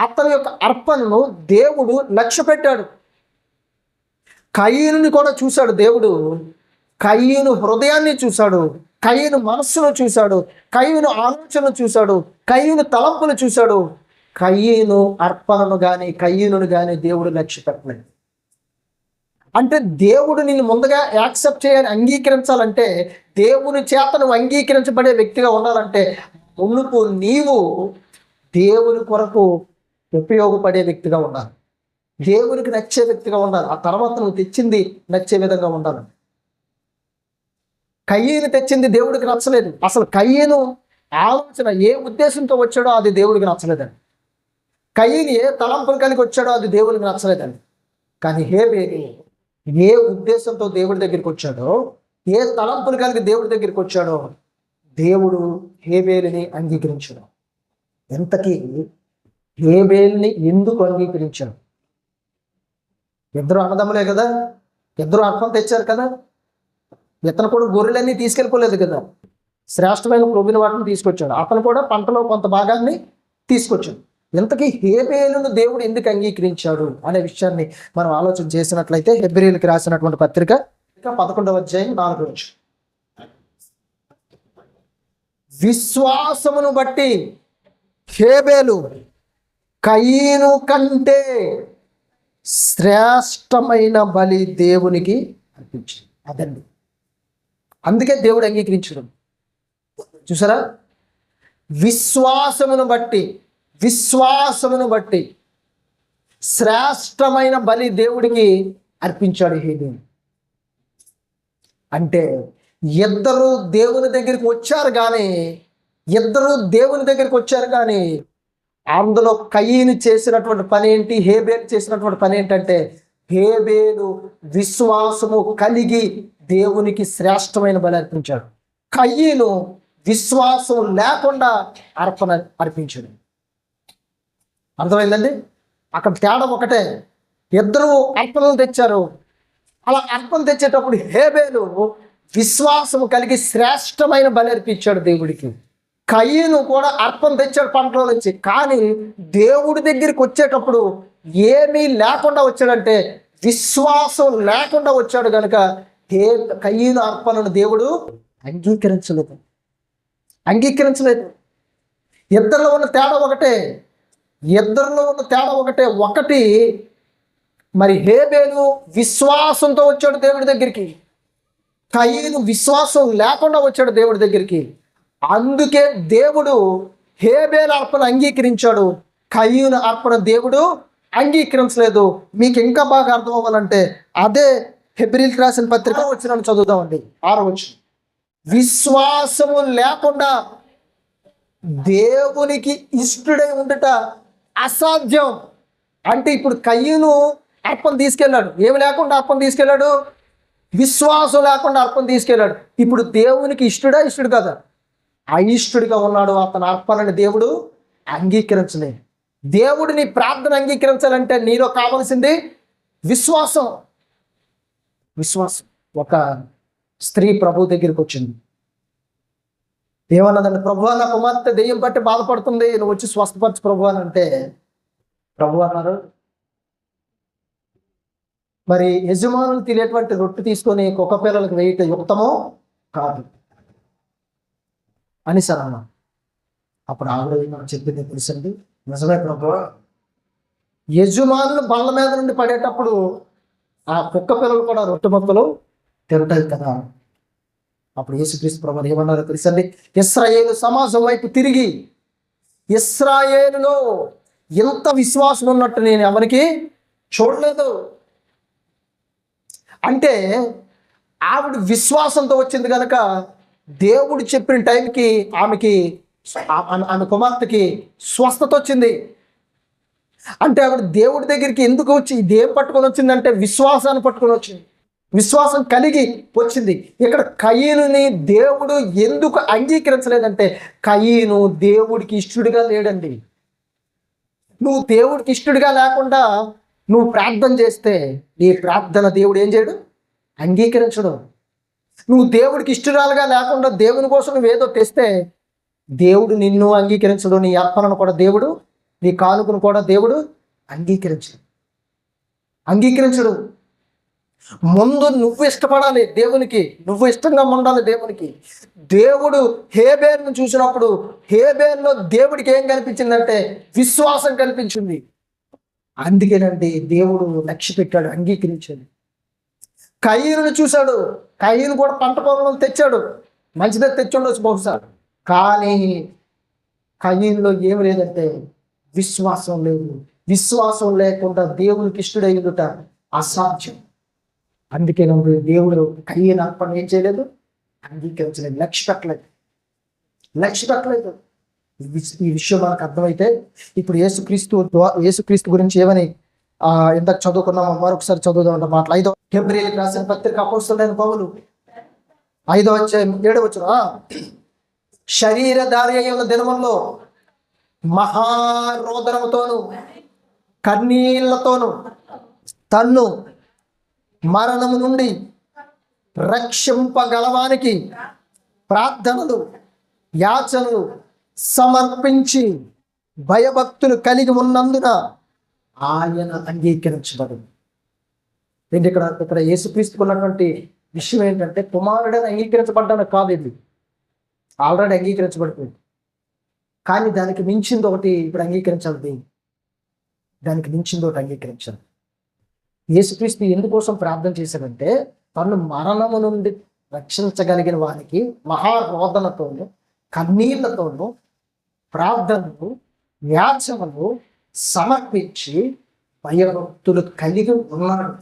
అతని యొక్క అర్పణను దేవుడు లక్ష్య పెట్టాడు. కయీనుని కూడా చూశాడు దేవుడు. కయీను హృదయాన్ని చూశాడు, కయీను మనస్సును చూశాడు, కయీను ఆలోచన చూశాడు, కయీను తలంపును చూశాడు. కయీను అర్పణను కానీ కయీనుని కానీ దేవుడు లక్ష్య పెట్టలేదు. అంటే దేవుడు నిన్ను ముందుగా యాక్సెప్ట్ చేయాలి, అంగీకరించాలంటే, దేవుని చేత నువ్వు అంగీకరించబడే వ్యక్తిగా ఉండాలంటే మునుపు నీవు దేవుని కొరకు ఉపయోగపడే వ్యక్తిగా ఉండాలి, దేవునికి నచ్చే వ్యక్తిగా ఉండాలి. ఆ తర్వాత నువ్వు తెచ్చింది నచ్చే విధంగా ఉండాలి. కయీను తెచ్చింది దేవుడికి నచ్చలేదు. అసలు కయీను ఆలోచన ఏ ఉద్దేశంతో వచ్చాడో అది దేవుడికి నచ్చలేదండి. కయీను ఏ తలంపులు కలిగి వచ్చాడో అది దేవునికి నచ్చలేదండి. కానీ హేబేలు ఏ ఉద్దేశంతో దేవుడి దగ్గరికి వచ్చాడో, ఏ తలంపులు కలిగి దేవుడి దగ్గరికి వచ్చాడో దేవుడు హేబేలుని అంగీకరించాడు. ఎంతకీ హేబేలుని ఎందుకు అంగీకరించాడు? ఇద్దరు అన్నదమ్ములే కదా, ఇద్దరు అర్పణ తెచ్చారు కదా. ఇతను కూడా గొర్రెలన్నీ తీసుకెళ్ళిపోలేదు కదా, శ్రేష్టమైన ప్రభుని వాటిని తీసుకొచ్చాడు. అతను కూడా పంటలో కొంత భాగాన్ని తీసుకొచ్చాడు. ఇంతకీ హేబేలును దేవుడు ఎందుకు అంగీకరించాడు అనే విషయాన్ని మనం ఆలోచన చేసినట్లయితే హెబ్రీయులకు రాసినటువంటి పత్రిక 11వ అధ్యాయం 4వ వచనం. విశ్వాసమును బట్టి హేబేలు కయీను కంటే శ్రేష్టమైన బలి దేవునికి అర్పించింది. అదండి, అందుకే దేవుడు అంగీకరించడం. చూసారా, విశ్వాసమును బట్టి శ్రేష్టమైన బలి దేవుడికి అర్పించాడు హేబేలు. అంటే ఇద్దరు దేవుని దగ్గరికి వచ్చారు కానీ అందులో కయీను చేసినటువంటి పని ఏంటి, హేబేలు చేసినటువంటి పని ఏంటంటే హేబేలు విశ్వాసము కలిగి దేవునికి శ్రేష్టమైన బలి అర్పించాడు. కయీను విశ్వాసం లేకుండా అర్పణ అర్పించాడు. అర్థమైందండి? అక్కడ తేడా ఒకటే. ఇద్దరు అర్పణలు తెచ్చారు. అలా అర్పణ తెచ్చేటప్పుడు హేబేలు విశ్వాసము కలిగి శ్రేష్టమైన బలి అర్పించాడు దేవుడికి. కయీను కూడా అర్పణ తెచ్చాడు పంటలో నుంచి, కానీ దేవుడి దగ్గరికి వచ్చేటప్పుడు ఏమీ లేకుండా వచ్చాడంటే విశ్వాసం లేకుండా వచ్చాడు కనుక కయీను అర్పణను దేవుడు అంగీకరించలేదు. ఇద్దరిలో ఉన్న తేడా ఒకటే. ఒకటి మరి హేబేలు విశ్వాసంతో వచ్చాడు దేవుడి దగ్గరికి, కయీను విశ్వాసం లేకుండా వచ్చాడు దేవుడి దగ్గరికి. అందుకే దేవుడు హేబేలు అర్పణ అంగీకరించాడు, కయీను అర్పణ దేవుడు అంగీకరించలేదు. మీకు ఇంకా బాగా అర్థం అవ్వాలంటే అదే హెబ్రీయులకు రాసిన పత్రిక వచ్చిన చదువుదామండి. 6వ వచనం. విశ్వాసము లేకుండా దేవునికి ఇష్టడై ఉండట అసాధ్యం. అంటే ఇప్పుడు కయీను అర్పణ తీసుకెళ్ళాడు, ఏమి లేకుండా అర్పణ తీసుకెళ్ళాడు, విశ్వాసం లేకుండా అర్పణ తీసుకెళ్ళాడు. ఇప్పుడు దేవునికి ఇష్టడు కదా, అయిష్టుడిగా ఉన్నాడు. అతని అర్పణని దేవుడు అంగీకరించలేదు. దేవుడిని ప్రార్థన అంగీకరించాలంటే నీలో కావలసింది విశ్వాసం. ఒక స్త్రీ ప్రభు దగ్గరికి వచ్చింది. ఏమన్నదండి, ప్రభు నా కుమార్తె దెయ్యం పట్టి బాధపడుతుంది, నువ్వు వచ్చి స్వస్థపరచు ప్రభు అని అంటే ప్రభు అన్నారు, మరి యజమానులు తినేటువంటి రొట్టె తీసుకొని కుక్క పిల్లలకు వేయటం యుక్తమో కాదు అని సరన్నా. అప్పుడు ఆవిడ చెప్పింది తెలుసండి, నిజమే ప్రభు, యజమానులు బళ్ళ మీద నుండి పడేటప్పుడు ఆ కుక్క పిల్లలు కూడా రొట్టె మొక్కలు తింటాయి కదా. అప్పుడు యేసుక్రీస్తు ప్రభువు ఏమన్నారో తెలుసండి, ఇశ్రాయేలు సమాజం వైపు తిరిగి, ఇశ్రాయేలులో ఎంత విశ్వాసం ఉన్నట్టు నేను ఎవరికి చూడలేదు. అంటే ఆవిడ విశ్వాసంతో వచ్చింది కనుక దేవుడు చెప్పిన టైంకి ఆమె కుమార్తెకి స్వస్థత వచ్చింది. అంటే ఆవిడ దేవుడి దగ్గరికి ఎందుకు వచ్చి ఇదేం పట్టుకొని వచ్చిందంటే విశ్వాసాన్ని పట్టుకొని వచ్చింది, విశ్వాసం కలిగి వచ్చింది. ఇక్కడ కయీనుని దేవుడు ఎందుకు అంగీకరించలేదంటే కయీను దేవుడికి ఇష్టడుగా లేడండి. నువ్వు దేవుడికి ఇష్టడుగా లేకుండా నువ్వు ప్రార్థన చేస్తే నీ ప్రార్థన దేవుడు ఏం చేయడు, అంగీకరించడు. నువ్వు దేవుడికి ఇష్టరాలుగా లేకుండా దేవుని కోసం నువ్వేదో తెస్తే దేవుడు నిన్ను అంగీకరించడు, నీ అర్పణను కూడా దేవుడు, నీ కానుకను కూడా దేవుడు అంగీకరించడు. ముందు నువ్వు ఇష్టపడాలి దేవునికి, నువ్వు ఇష్టంగా ఉండాలి దేవునికి. దేవుడు హేబేలును చూసినప్పుడు హేబేలులో దేవుడికి ఏం కనిపించిందంటే విశ్వాసం కనిపించింది. అందుకేనండి దేవుడు లక్ష్య పెట్టాడు, అంగీకరించాడు. కయీనుని చూశాడు, కయీను కూడా పంట పొలం తెచ్చాడు, మంచిదే తెచ్చుండొచ్చు బహుశా, కానీ కయీనులో ఏమి లేదంటే విశ్వాసం లేదు. విశ్వాసం లేకుండా దేవునికి ఇష్టడైందుట అసాధ్యం. అందుకే దేవుడు కయీను అర్పణ ఏం చేయలేదు, అంగీకరించలేదు, లక్ష్య పెట్టలేదు. ఈ విషయం మనకు అర్థమైతే ఇప్పుడు యేసుక్రీస్తు గురించి ఏమని ఇందాక చదువుకున్నామో మరొకసారి చదువుదాం అన్న మాటలు. 5వ హెబ్రీయులకు రాసిన పత్రిక అపోస్తలుడైన పౌలు 5వ అధ్యాయం 7వ వచనం, శరీరధారి అయి ఉన్న దినముల్లో మహారోదనముతోను కన్నీళ్లతోను తన్ను మరణము నుండి రక్షింపగలవానికి ప్రార్థనలు యాచనలు సమర్పించి భయభక్తులు కలిగి ఉన్నందున ఆయన అంగీకరించబడు. ఏంటి ఇక్కడ యేసుక్రీస్తుకు ఉన్నటువంటి విషయం ఏంటంటే, కుమారుడని అంగీకరించబడ్డానికి కాదు, ఇది ఆల్రెడీ అంగీకరించబడిపోయింది. కానీ దానికి మించింది ఒకటి ఇప్పుడు అంగీకరించాలి. దానికి మించింది ఒకటి అంగీకరించాలి. యేసుక్రీస్తు ఎందుకోసం ప్రార్థన చేశాడంటే, తను మరణము నుండి రక్షించగలిగిన వారికి మహారోదనతోనూ కన్నీళ్లతోనూ ప్రార్థనలు యాచనలు సమర్పించి భయభక్తులు కలిగి ఉన్నాడు.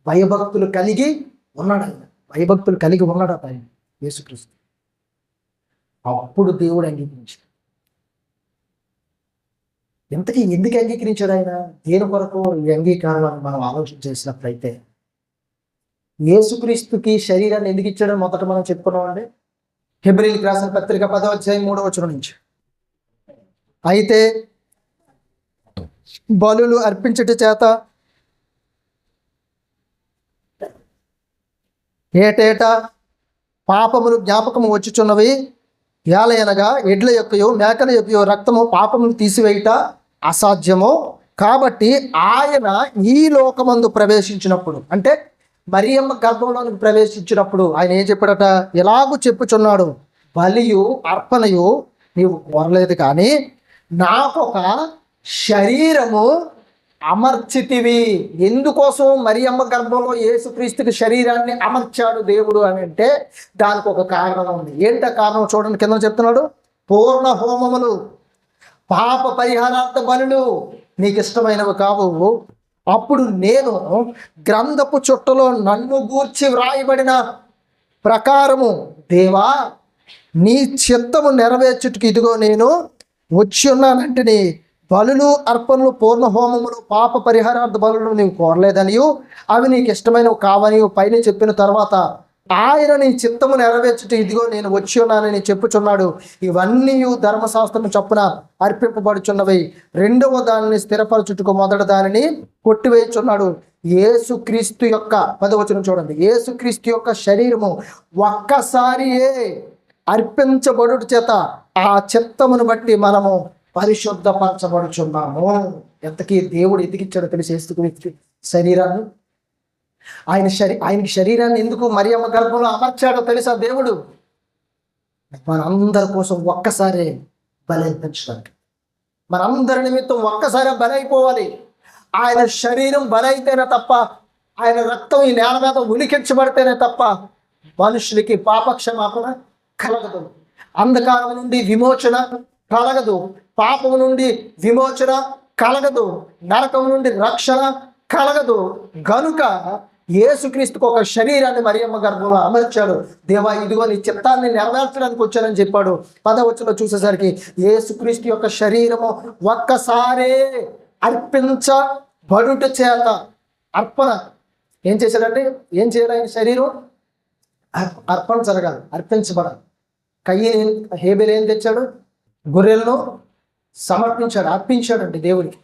భయభక్తులు కలిగి ఉన్నాడు ఆయన. భయభక్తులు కలిగి ఉన్నాడు ఆయన యేసుక్రీస్తు. అప్పుడు దేవుడు అంగీకరించాడు. ఎంతకీ ఎందుకు అంగీకరించాడు ఆయన? దేని కొరకు ఈ అంగీకారాన్ని మనం ఆలోచన చేసినట్లయితే, యేసుక్రీస్తుకి శరీరాన్ని ఎందుకు ఇచ్చాడో మొదట మనం చెప్పుకున్నామండి. హెబ్రీయులకు రాసిన పత్రిక 10వ అధ్యాయం 3వ వచనం నుంచి, అయితే బలులు అర్పించుట చేత ఏటేటా పాపములు జ్ఞాపకము వచ్చుచున్నవి, ఏలయనగా ఎడ్ల యొక్కయో మేకల యొక్కయో రక్తము పాపములు తీసివేయుట అసాధ్యము. కాబట్టి ఆయన ఈ లోకమందు ప్రవేశించినప్పుడు, అంటే మరియమ్మ గర్భంలోనికి ప్రవేశించినప్పుడు ఆయన ఏం చెప్పాడట? ఎలాగూ చెప్పుచున్నాడు, బలియు అర్పణయు నీవు కోరలేదు, కానీ నాకొక శరీరము అమర్చితివి. ఎందుకోసం మరియమ్మ గర్భంలో యేసుక్రీస్తుకి శరీరాన్ని అమర్చాడు దేవుడు అని అంటే, దానికి ఒక కారణం ఉంది. ఏంటో కారణం చూడండి, కింద చెప్తున్నాడు, పూర్ణ హోమములు పాప పరిహారార్థ బలులు నీకు ఇష్టమైనవి కావు. అప్పుడు నేను గ్రంథపు చుట్టలో నన్ను గూర్చి వ్రాయబడిన ప్రకారము, దేవా నీ చిత్తము నెరవేర్చుటకు ఇదిగో నేను వచ్చి ఉన్నానంటే, బలులు అర్పణలు పూర్ణ హోమములు పాప పరిహారార్థ బలులు నీవు కోరలేదనియు అవి నీకు ఇష్టమైనవి కావని పైన చెప్పిన తర్వాత, ఆయన నీ చిత్తము నెరవేర్చుట ఇదిగో నేను వచ్చి ఉన్నానని చెప్పుచున్నాడు. ఇవన్నీ ధర్మశాస్త్రం చొప్పున అర్పింపబడుచున్నవి. రెండవ దానిని స్థిరపరచుటకు మొదటి దానిని కొట్టివేయుచున్నాడు. యేసుక్రీస్తు యొక్క 10వ వచనం చూడండి, యేసుక్రీస్తు యొక్క శరీరము ఒక్కసారియే అర్పించబడుట చేత ఆ చిత్తమును బట్టి మనము పరిశుద్ధపరచబడుచున్నాము. ఎంతకీ దేవుడు ఎదిగిచ్చాడో తెలిసి యేసుక్రీస్తు శరీరాన్ని, ఆయనకి శరీరాన్ని ఎందుకు మరియమ్మ గర్భంలో అమర్చాడో తెలుసా? దేవుడు మనందరి కోసం ఒక్కసారి బలైపించడానికి, మనందరి నిమిత్తం ఒక్కసారి బలైపోవాలి. ఆయన శరీరం బలైతేనే తప్ప, ఆయన రక్తం ఈ నేల మీద ఉలికించబడితేనే తప్ప మనుషులకి పాపక్షమాపణ కలగదు, అంధకారం నుండి విమోచన కలగదు, పాపం నుండి విమోచన కలగదు, నరకం నుండి రక్షణ కలగదు. గనుక యేసుక్రీస్తుకు ఒక శరీరాన్ని మరియమ్మ గర్భంలో అమర్చాడు. దేవా ఇదిగో నీ చిత్తాన్ని నెరవేర్చడానికి వచ్చానని చెప్పాడు. 10వ వచనంలో చూసేసరికి యేసుక్రీస్తు యొక్క శరీరము ఒక్కసారే అర్పించబడుట చేత, అర్పణ ఏం చేశాడంటే, ఏం చేయాలి? ఆయన శరీరం అర్పణ జరగాలి, అర్పించబడాలి. హేబెలు ఏం తెచ్చాడు? గొర్రెలను సమర్పించాడు, అర్పించాడండి దేవుడికి.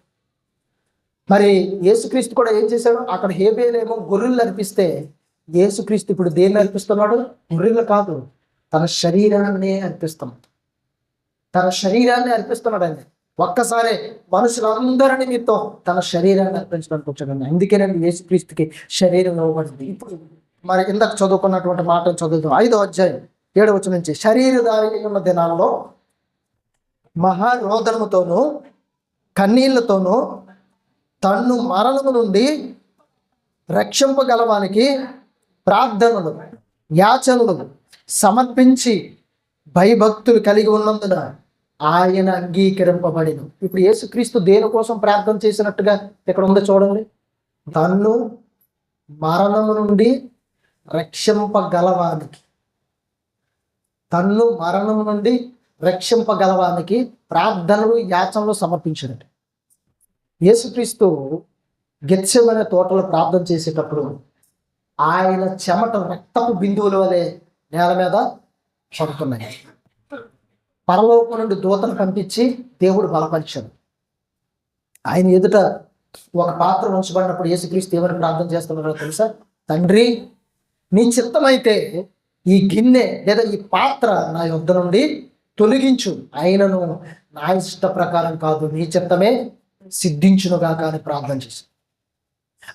మరి యేసుక్రీస్తు కూడా ఏం చేశాడు? అక్కడ హేబెలేమో గొర్రెలు అర్పిస్తే, యేసుక్రీస్తు ఇప్పుడు దేన్ని అర్పిస్తున్నాడు? గొర్రెలు కాదు, తన శరీరాన్ని అర్పిస్తున్నాడు. తన శరీరాన్ని అర్పిస్తున్నాడు ఆయన. ఒక్కసారి మనుషులందరి నిమిత్తం తన శరీరాన్ని అర్పించడానికి వచ్చాడు. అందుకేనండి యేసుక్రీస్తుకి శరీరం ఇవ్వబడింది. ఇప్పుడు మరి ఇందాక చదువుకున్నటువంటి మాటలు చదువుతాం. 5వ అధ్యాయం 7వ వచనం నుంచి, శరీరధారి ఉన్న దినాల్లో మహారోదనముతోనూ కన్నీళ్లతోనూ తన్ను మరణము నుండి రక్షింపగలవానికి ప్రార్థనలు యాచనలు సమర్పించి భయభక్తులు కలిగి ఉన్నందున ఆయన అంగీకరింపబడిన. ఇప్పుడు యేసుక్రీస్తు దేనికోసం ప్రార్థన చేసినట్టుగా ఇక్కడ ఉందో చూడండి, తన్ను మరణము నుండి రక్షింపగలవానికి, తన్ను మరణం నుండి రక్షింపగలవానికి ప్రార్థనలు యాచనలు సమర్పించాడు. యేసుక్రీస్తు గెత్సెమనే తోటలో ప్రార్థన చేసేటప్పుడు ఆయన చెమట రక్తపు బిందువుల వలె నేల మీద పడుతున్నాయి. పరలోకం నుండి దూతను పంపించి దేవుడు బలపరిచాడు. ఆయన ఎదుట ఒక పాత్ర ఉంచబడినప్పుడు యేసుక్రీస్తు ఏమని ప్రార్థన చేస్తున్నారో తెలుసా? తండ్రి, నీ చిత్తమైతే ఈ గిన్నె లేదా ఈ పాత్ర నా యొద్ద నుండి తొలగించు, అయినను నా ఇష్ట ప్రకారం కాదు, నీ చిత్తమే సిద్ధించునుగాక అని ప్రార్థన చేశాడు.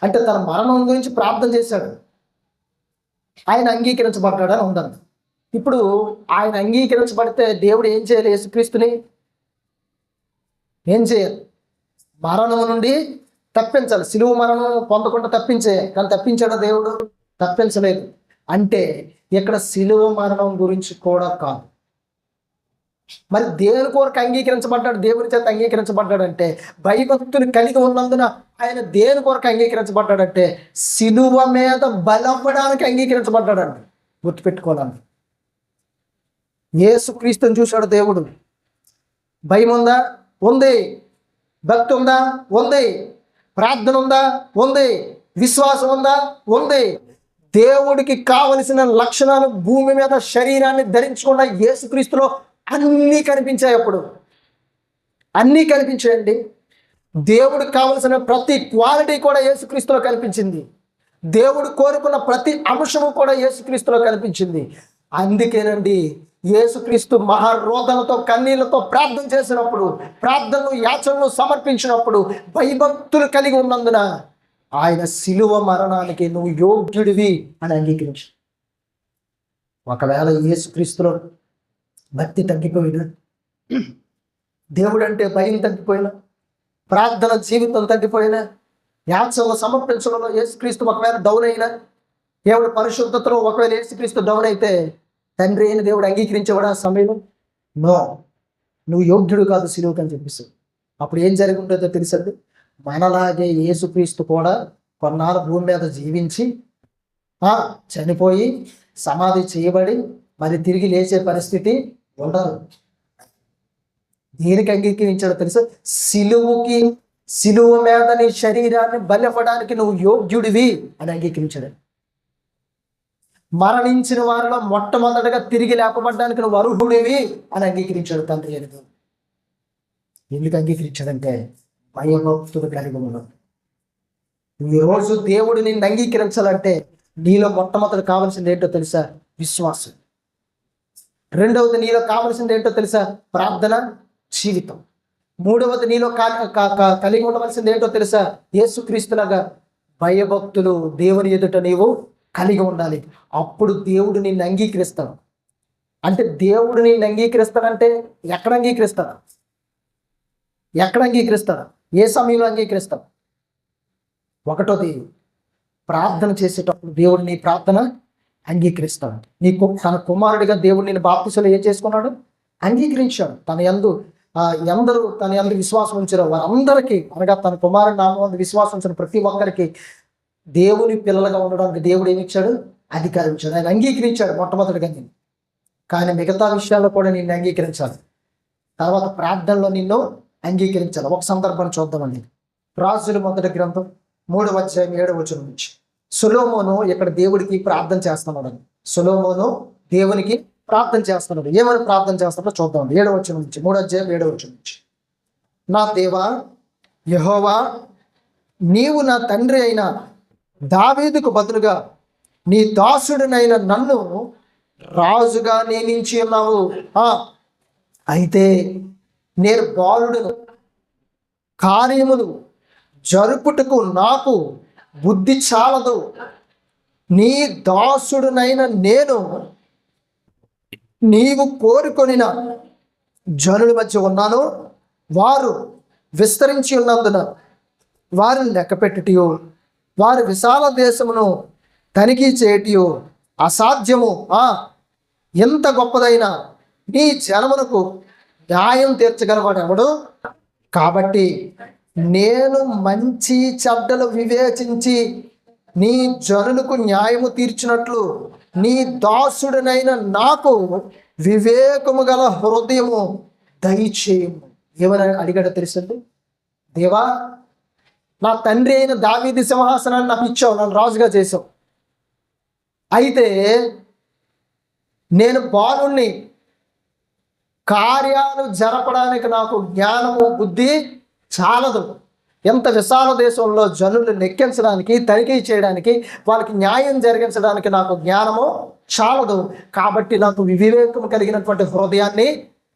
అంటే తన మరణం గురించి ప్రార్థన చేశాడు. ఆయన అంగీకరించబడ్డాడని ఉండాలి. ఇప్పుడు ఆయన అంగీకరించబడితే దేవుడు ఏం చేయాలి? యేసుక్రీస్తుని ఏం చేయాలి? మరణం నుండి తప్పించాలి. సిలువ మరణం పొందకుండా తప్పించేయాలి. కానీ తప్పించాడు దేవుడు? తప్పించలేదు. అంటే ఇక్కడ సిలువ మరణం గురించి కూడా కాదు. మరి దేవుని కొరకు అంగీకరించబడ్డాడు, దేవుని చేత అంగీకరించబడ్డాడంటే భయభక్తులు కలిగి ఉన్నందున ఆయన దేవుని కొరకు అంగీకరించబడ్డాడంటే సిలువ మీద బలపడానికి అంగీకరించబడ్డాడండి. గుర్తుపెట్టుకోవాలండి. యేసుక్రీస్తుని చూశాడు దేవుడు. భయం ఉందా? ఉంది. భక్తి ఉందా? ఉంది. ప్రార్థన ఉందా? ఉంది. విశ్వాసం ఉందా? ఉంది. దేవుడికి కావలసిన లక్షణాలు భూమి మీద శరీరాన్ని ధరించుకున్న యేసుక్రీస్తులో అన్నీ కనిపించాయి. అప్పుడు అన్నీ కనిపించాయండి. దేవుడికి కావలసిన ప్రతి క్వాలిటీ కూడా యేసుక్రీస్తులో కనిపించింది. దేవుడు కోరుకున్న ప్రతి అంశము కూడా యేసుక్రీస్తులో కనిపించింది. అందుకేనండి యేసుక్రీస్తు మహారోదనతో కన్నీళ్లతో ప్రార్థన చేసినప్పుడు, ప్రార్థనలు యాచనలు సమర్పించినప్పుడు భయభక్తులు కలిగి ఉన్నందున ఆయన సిలువ మరణానికి నువ్వు యోగ్యుడివి అని అంగీకరించు. ఒకవేళ యేసుక్రీస్తులో భక్తి తగ్గిపోయినా, దేవుడు అంటే భయం తగ్గిపోయినా, ప్రార్థన జీవితం తగ్గిపోయినా, యాచనలు సమర్పించడంలో యేసుక్రీస్తు ఒకవేళ డౌన్ అయినా, దేవుడు పరిశుద్ధతలో ఒకవేళ యేసుక్రీస్తు డౌన్ అయితే తండ్రి అయిన దేవుడు అంగీకరించేవాడు ఆ సమయంలో? నో, నువ్వు యోగ్యుడు కాదు సిలువకు అని చెప్పేసి. అప్పుడు ఏం జరిగి ఉండేదో తెలుసండి? మనలాగే యేసుక్రీస్తు కూడా కొన్నాళ్ళు భూమి మీద జీవించి చనిపోయి సమాధి చేయబడి మరి తిరిగి లేచే పరిస్థితి ఉండదు. దేనికి అంగీకరించాడో తెలుసా? సిలువ మీద నీ శరీరాన్ని బలివ్వడానికి నువ్వు యోగ్యుడివి అని అంగీకరించాడు. మరణించిన వారిలో మొట్టమొదటిగా తిరిగి లేపబడ్డానికి నువ్వు అర్హుడివి అని అంగీకరించాడు తండ్రి అని. ఎందుకు అంగీకరించాడంటే భయభక్తులు కలిగి ఉన్నాడు. ఈరోజు దేవుడు నిన్ను అంగీకరించాలంటే నీలో మొట్టమొదటి కావాల్సింది ఏంటో తెలుసా? విశ్వాసం. రెండవది నీలో కావాల్సింది ఏంటో తెలుసా? ప్రార్థన జీవితం. మూడవది నీలో కలిగి ఉండవలసింది ఏంటో తెలుసా? యేసుక్రీస్తులాగా భయభక్తులు దేవుని ఎదుట నీవు కలిగి ఉండాలి. అప్పుడు దేవుడు నిన్ను అంగీకరిస్తాడు. అంటే దేవుడు నిన్ను అంగీకరిస్తాడంటే ఎక్కడ అంగీకరిస్తాడు? ఎక్కడ అంగీకరిస్తాడు? ఏ సమయంలో అంగీకరిస్తాడు? ఒకటోది, ప్రార్థన చేసేటప్పుడు దేవుడు నీ ప్రార్థన అంగీకరిస్తాడు. తన కుమారుడిగా దేవుడు నేను బాప్తిసంలో ఏం చేసుకున్నాడు? అంగీకరించాడు. ఎందరూ తన యందు విశ్వాసం ఉంచారో వారందరికీ, అనగా తన కుమారుడి నామం విశ్వాసం ఉంచిన ప్రతి ఒక్కరికి దేవుని పిల్లలుగా ఉండడానికి దేవుడు ఏమి ఇచ్చాడు? అధికారం ఇచ్చాడు. ఆయన అంగీకరించాడు మొట్టమొదటిగా నేను. కానీ మిగతా విషయాల్లో కూడా నిన్ను అంగీకరించాలి. తర్వాత ప్రార్థనలో నిన్ను అంగీకరించాలి. ఒక సందర్భాన్ని చూద్దామండి. రాజుల మొదటి గ్రంథం 3వ అధ్యాయం 7వ వచనం నుంచి. సొలొమోను ఇక్కడ దేవుడికి ప్రార్థన చేస్తున్నాడు. సొలొమోను దేవునికి ప్రార్థన చేస్తున్నాడు. ఏమని ప్రార్థన చేస్తున్నాడో చూద్దాం. 7వ వచనం నుంచి, 3వ అధ్యాయం 7వ వచనం నుంచి. నా దేవా యెహోవా, నీవు నా తండ్రి అయిన దావీదుకు బదులుగా నీ దాసుడినైన నన్ను రాజుగా నియమించి ఉన్నావు. అయితే నేను బాలుడును, కార్యములు జరుపుటకు నాకు బుద్ధి చాలదు. నీ దాసుడునైన నేను నీవు కోరుకొనిన జనుల మధ్య ఉన్నాను. వారు విస్తరించి ఉన్నందున వారిని లెక్కపెట్టుటియో, వారి విశాల దేశమును తనిఖీ చేయటియో అసాధ్యము. ఎంత గొప్పదైన నీ జనమునకు న్యాయం తీర్చగలవాడు ఎవడు? కాబట్టి నేను మంచి చెడ్డలు వివేచించి నీ జనులకు న్యాయము తీర్చినట్లు నీ దాసుడనైన నాకు వివేకము గల హృదయము దయచేయము. ఏమని అడిగాడో తెలుసండి? దేవా, నా తండ్రి అయిన దావీదు సింహాసనాన్ని నాకు ఇచ్చావు, నన్ను రాజుగా చేసావు. అయితే నేను బాలుణ్ణి, కార్యాలు జరపడానికి నాకు జ్ఞానము బుద్ధి చాలదు. ఎంత విశాల దేశంలో జనులు లెక్కించడానికి, తనిఖీ చేయడానికి, వాళ్ళకి న్యాయం జరిగించడానికి నాకు జ్ఞానము చాలదు. కాబట్టి నాకు వివేకం కలిగినటువంటి హృదయాన్ని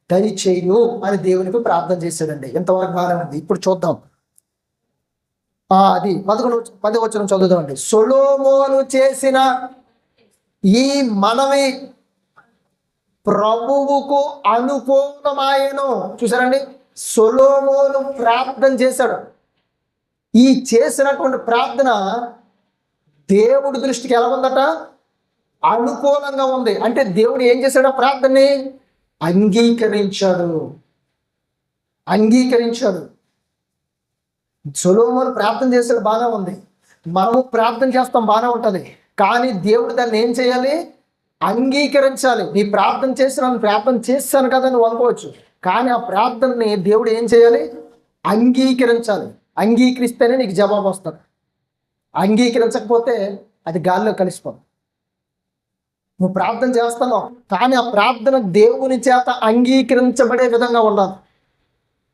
దయచేయు అని దేవునికి ప్రార్థన చేశాడండి. ఇంతవరకు బాగానే ఉంది. ఇప్పుడు చూద్దాం. అది 10వ వచనం చదువుదామండి. సొలొమోను చేసిన ఈ మనవి ప్రభువుకు అనుకూలమాయెను. చూసారండి, సొలొమోను ప్రార్థన చేశాడు. ఈ చేసినటువంటి ప్రార్థన దేవుడి దృష్టికి ఎలా ఉందట? అనుకూలంగా ఉంది. అంటే దేవుడు ఏం చేశాడు? ఆ ప్రార్థనని అంగీకరించాడు. సొలొమోను ప్రార్థన చేశాడు, బాగానే ఉంది. మనము ప్రార్థన చేస్తాం, బాగానే ఉంటుంది. కానీ దేవుడు దాన్ని ఏం చేయాలి? అంగీకరించాలి. నీ ప్రార్థన చేశాను కదా నువ్వు అనుకోవచ్చు, కానీ ఆ ప్రార్థనని దేవుడు ఏం చేయాలి? అంగీకరించాలి. అంగీకరిస్తేనే నీకు జవాబు వస్తుంది. అంగీకరించకపోతే అది గాల్లో కలిసిపోదు. నువ్వు ప్రార్థన చేస్తున్నావు, కానీ ఆ ప్రార్థన దేవుని చేత అంగీకరించబడే విధంగా ఉండాలి.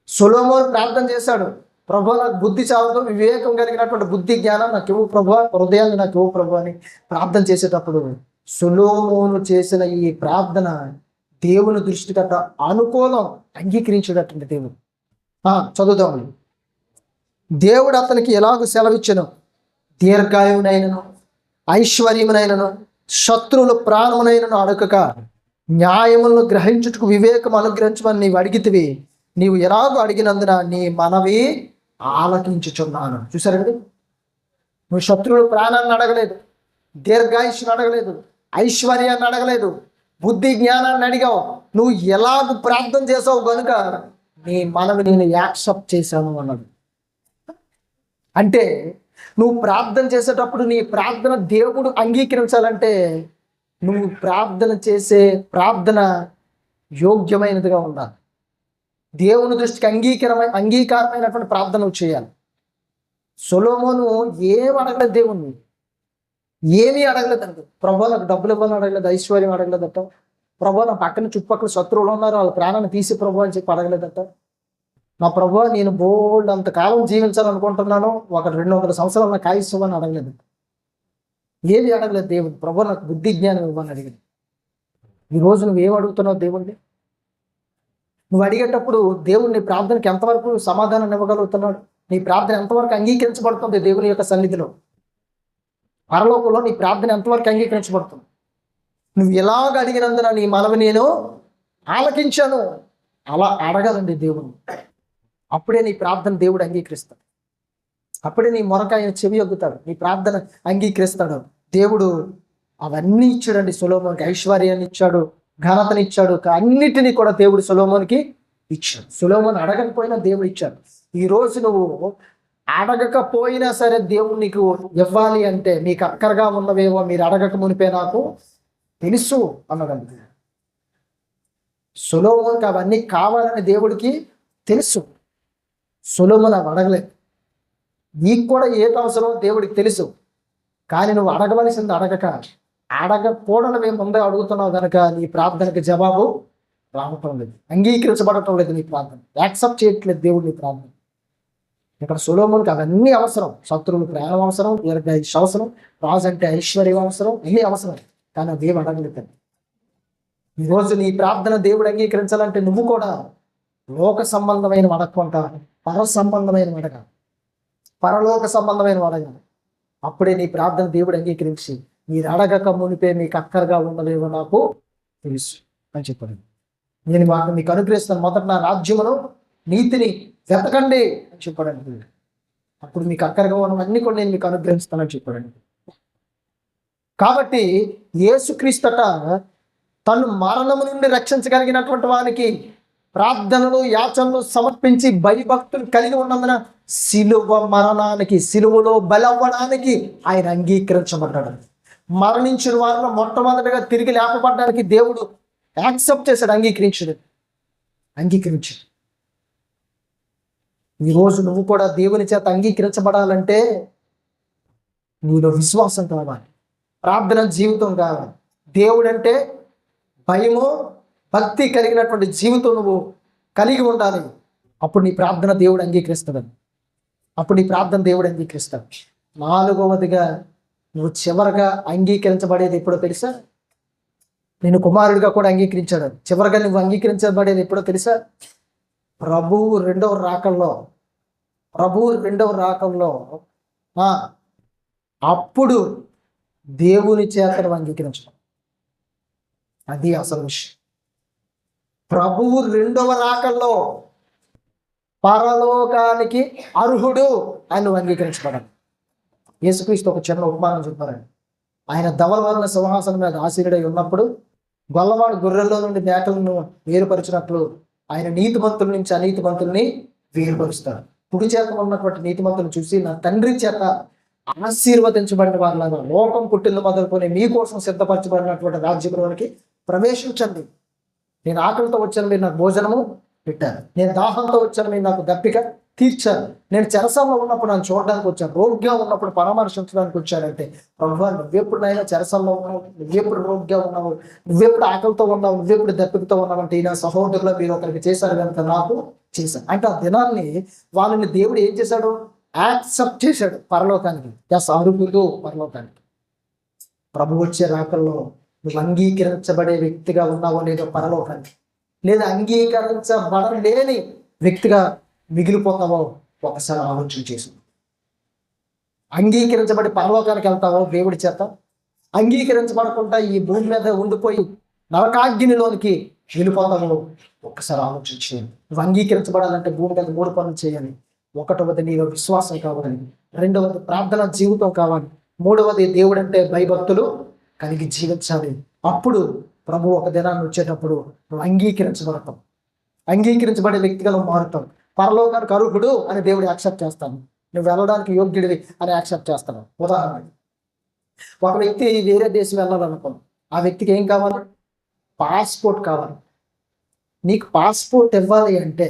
సొలొమోను ప్రార్థన చేశాడు, ప్రభు నాకు బుద్ధి చాలదు, వివేకం కలిగినటువంటి బుద్ధి జ్ఞానం నాకు ఇవ్వు ప్రభు, హృదయాన్ని నాకు ఇవ్వు ప్రభు అని ప్రార్థన చేసేటప్పుడు సొలొమోను చేసిన ఈ ప్రార్థన దేవుని దృష్టి కట్ట అనుకూలం, అంగీకరించేటటువంటి దేవుడు. చదువుదాం. దేవుడు అతనికి ఎలాగో సెలవిచ్చెను, దీర్ఘాయువునైనను ఐశ్వర్యమునైనను శత్రువుల ప్రాణమునైనను అడగక న్యాయములను గ్రహించుటకు వివేకం అనుగ్రహించమని నీవు అడిగితివి. నీవు ఎలాగో అడిగినందున నీ మనవి ఆలకించుచున్నాను. చూసారండి, నువ్వు శత్రువుల ప్రాణాన్ని అడగలేదు, దీర్ఘాయుష్ని అడగలేదు, ఐశ్వర్యాన్ని అడగలేదు, బుద్ధి జ్ఞానాన్ని అడిగావు. నువ్వు ఎలాగ ప్రార్థన చేసావు కనుక నీ మనవి నేను యాక్సెప్ట్ చేశాను అన్నాడు. అంటే నువ్వు ప్రార్థన చేసేటప్పుడు నీ ప్రార్థన దేవుడు అంగీకరించాలంటే నువ్వు ప్రార్థన చేసే ప్రార్థన యోగ్యమైనదిగా ఉండాలి. దేవుని దృష్టికి అంగీకారమైనటువంటి ప్రార్థన నువ్వు చేయాలి. సొలొమోను ఏం అడగలేదు, దేవుణ్ణి ఏమీ అడగలేదండి. ప్రభు నాకు డబ్బులు ఇవ్వాలని అడగలేదు, ఐశ్వర్యం అడగలేదట. ప్రభు నా పక్కన చుట్టుపక్కల శత్రువులు ఉన్నారు, వాళ్ళ ప్రాణాన్ని తీసి ప్రభు అని చెప్పి అడగలేదట. నా ప్రభు నేను బోల్డ్ అంతకాలం జీవించాలనుకుంటున్నాను, ఒక 200 సంవత్సరాలు నాకు ఆయుష్యం అని అడగలేదు. ఏది అడగలేదు దేవుడు. ప్రభు నాకు బుద్ధి జ్ఞానం ఇవ్వని అడిగింది. ఈరోజు నువ్వేం అడుగుతున్నావు దేవుణ్ణి? నువ్వు అడిగేటప్పుడు దేవుడిని ప్రార్థనకి ఎంతవరకు సమాధానం ఇవ్వగలుగుతున్నాడు? నీ ప్రార్థన ఎంతవరకు అంగీకరించబడుతుంది దేవుని యొక్క సన్నిధిలో? పరలోకంలో నీ ప్రార్థన ఎంతవరకు అంగీకరించబడుతుంది? నువ్వు ఎలాగ అడిగినందున నీ మనవి నేను ఆలకించాను. అలా అడగాలండి దేవుని. అప్పుడే నీ ప్రార్థన దేవుడు అంగీకరిస్తాడు. అప్పుడే నీ మొరకాయ చెవి యొగ్గుతాడు, నీ ప్రార్థన అంగీకరిస్తాడు. దేవుడు అవన్నీ ఇచ్చాడండి. సొలొమోనుకి ఐశ్వర్యాన్ని ఇచ్చాడు, ఘనతని ఇచ్చాడు, అన్నిటినీ కూడా దేవుడు సొలొమోనుకి ఇచ్చాడు. సొలొమోను అడగకపోయినా దేవుడు ఇచ్చాడు. ఈరోజు నువ్వు అడగకపోయినా సరే దేవుడు నీకు ఇవ్వాలి అంటే, మీకు అక్కరగా ఉన్నవేమో మీరు అడగక మునిపే నాకు తెలుసు అన్నాడండి. సొలొమోనుకి అవన్నీ కావాలని దేవుడికి తెలుసు. సొలొమోను అవి అడగలేదు. నీకు కూడా ఏది అవసరమో దేవుడికి తెలుసు, కానీ నువ్వు అడగవలసింది అడగకూడనవే ముందే అడుగుతున్నావు కనుక నీ ప్రార్థనకి జవాబు రావటం లేదు, అంగీకరించబడటం లేదు. నీ ప్రార్థన యాక్సెప్ట్ చేయట్లేదు దేవుడు నీ ప్రార్థన. ఇక్కడ సొలొమోనుకి అవన్నీ అవసరం. శత్రువులు ప్రాణం అవసరం, దీర్ఘాయుష్ అవసరం, రాజు అంటే ఐశ్వర్యం అవసరం, అన్నీ అవసరం. కానీ దేవుడు అడగలేదు. ఈరోజు నీ ప్రార్థన దేవుడు అంగీకరించాలంటే నువ్వు కూడా లోక సంబంధమైన అడగకుండా పర సంబంధమైన అడగాలి, పరలోక సంబంధమైన అడగాలి. అప్పుడే నీ ప్రార్థన దేవుడు అంగీకరించి మీరు అడగక మునిపే మీకు అక్కరగా ఉండలేవో నాకు తెలుసు అని చెప్పాడు. నేను మీకు అనుగ్రహిస్తాను. మొదట నా రాజ్యమును నీతిని వెతకండి అని చెప్పాడండి. అప్పుడు మీకు అక్కరగా ఉన్నవన్నీ కూడా నేను మీకు అనుగ్రహిస్తానని చెప్పాడండి. కాబట్టి యేసుక్రీస్తట తను మరణము నుండి రక్షించగలిగినటువంటి వానికి ప్రార్థనలు యాచనలు సమర్పించి భయభక్తులు కలిగి ఉన్నందున సిలువ మరణానికి, సిలువలో బలవ్వడానికి ఆయన అంగీకరించబడ్డాడు. మరణించిన వారిలో మొట్టమొదటిగా తిరిగి లేపబడ్డానికి దేవుడు యాక్సెప్ట్ చేశాడు, అంగీకరించాడు. ఈరోజు నువ్వు కూడా దేవుని చేత అంగీకరించబడాలంటే నీలో విశ్వాసం కావాలి, ప్రార్థన జీవితం కావాలి. దేవుడంటే భయము భక్తి కలిగినటువంటి జీవితం నువ్వు కలిగి ఉండాలి. అప్పుడు నీ ప్రార్థన దేవుడు అంగీకరిస్తాడు. నాలుగవదిగా నువ్వు చివరగా అంగీకరించబడేది ఎప్పుడో తెలుసా? నేను కుమారుడిగా కూడా అంగీకరించాడు. చివరిగా నువ్వు అంగీకరించబడేది ఎప్పుడో తెలుసా? ప్రభువు రెండవ రాకల్లో అప్పుడు దేవుని చేత నువ్వు అంగీకరించడం. అది అసలు విషయం. ప్రభువు రెండవ రాకల్లో పరలోకానికి అర్హుడు అని నువ్వు అంగీకరించబడాలి. యేసుక్రీస్తు ఒక చిన్న ఉపమానం చెప్పారండి. ఆయన ధవళవర్ణ సింహాసనం మీద ఆసీనుడై ఉన్నప్పుడు గొల్లవాడు గొర్రెల్లో నుండి మేకలను వేరుపరిచినట్లు ఆయన నీతిమంతుల నుంచి అనీతిమంతుల్ని వేరుపరుస్తాడు. కుడి చేత ఉన్నటువంటి నీతిమంతులను చూసి నా తండ్రి చేత ఆశీర్వదించబడిన వారిలాగా లోకం పుట్టిన మొదలుకొని మీకోసం సిద్ధపరచబడినటువంటి రాజ్యంలోనికి ప్రవేశించండి. నేను ఆకలితో వచ్చాను, మీరు నాకు భోజనము పెట్టారు. నేను దాహంతో వచ్చాను, మీరు నాకు దప్పిక తీర్చారు. నేను చెరసాల్లో ఉన్నప్పుడు నన్ను చూడడానికి వచ్చాను, రోగ్గా ఉన్నప్పుడు పరామర్శించడానికి వచ్చానంటే ప్రభువా నువ్వెప్పుడు నైనా చెరసాల్లో ఉన్నావు, నువ్వెప్పుడు రోగ్గా ఉన్నావు, నువ్వెప్పుడు ఆకలితో ఉన్నావు, నువ్వెప్పుడు దప్పికతో ఉన్నావు అంటే నా సహోదరులు మీరు ఒకరికి చేశారు కనుక నాకు చేశాను అంటే ఆ దినాన్ని వాళ్ళని దేవుడు ఏం చేశాడు? యాక్సెప్ట్ చేశాడు పరలోకానికి. అర్హుడు పరలోకానికి. ప్రభు వచ్చే రాకల్లో నువ్వు అంగీకరించబడే వ్యక్తిగా ఉన్నావో లేదో పరలోకానికి, లేదా అంగీకరించబడలేని వ్యక్తిగా మిగిలిపోతావో ఒకసారి ఆలోచన చేసి. అంగీకరించబడి పరలోకానికి వెళ్తావో దేవుడి చేత, అంగీకరించబడకుండా ఈ భూమి మీద ఉండిపోయి నరకాగ్నిలోనికి వెళ్ళిపోతావో ఒక్కసారి ఆలోచన చేయండి. నువ్వు అంగీకరించబడాలంటే భూమి మీద 3 పనులు చేయాలి. ఒకటవది నీలో విశ్వాసం కావాలి, రెండవది ప్రార్థన జీవితం కావాలి, మూడవది దేవుడంటే భయభక్తులు కలిగి జీవించాలి. అప్పుడు ప్రభు ఒక దినాన్ని వచ్చేటప్పుడు నువ్వు అంగీకరించబడే వ్యక్తిగా నువ్వు మారుతావు. పరలోకానికి అర్హుడు అని దేవుడు యాక్సెప్ట్ చేస్తాను, నువ్వు వెళ్ళడానికి యోగ్యుడివి అని యాక్సెప్ట్ చేస్తాను. ఉదాహరణ, ఒక వ్యక్తి వేరే దేశం వెళ్ళాలనుకో, ఆ వ్యక్తికి ఏం కావాలి? పాస్పోర్ట్ కావాలి. నీకు పాస్పోర్ట్ ఇవ్వాలి అంటే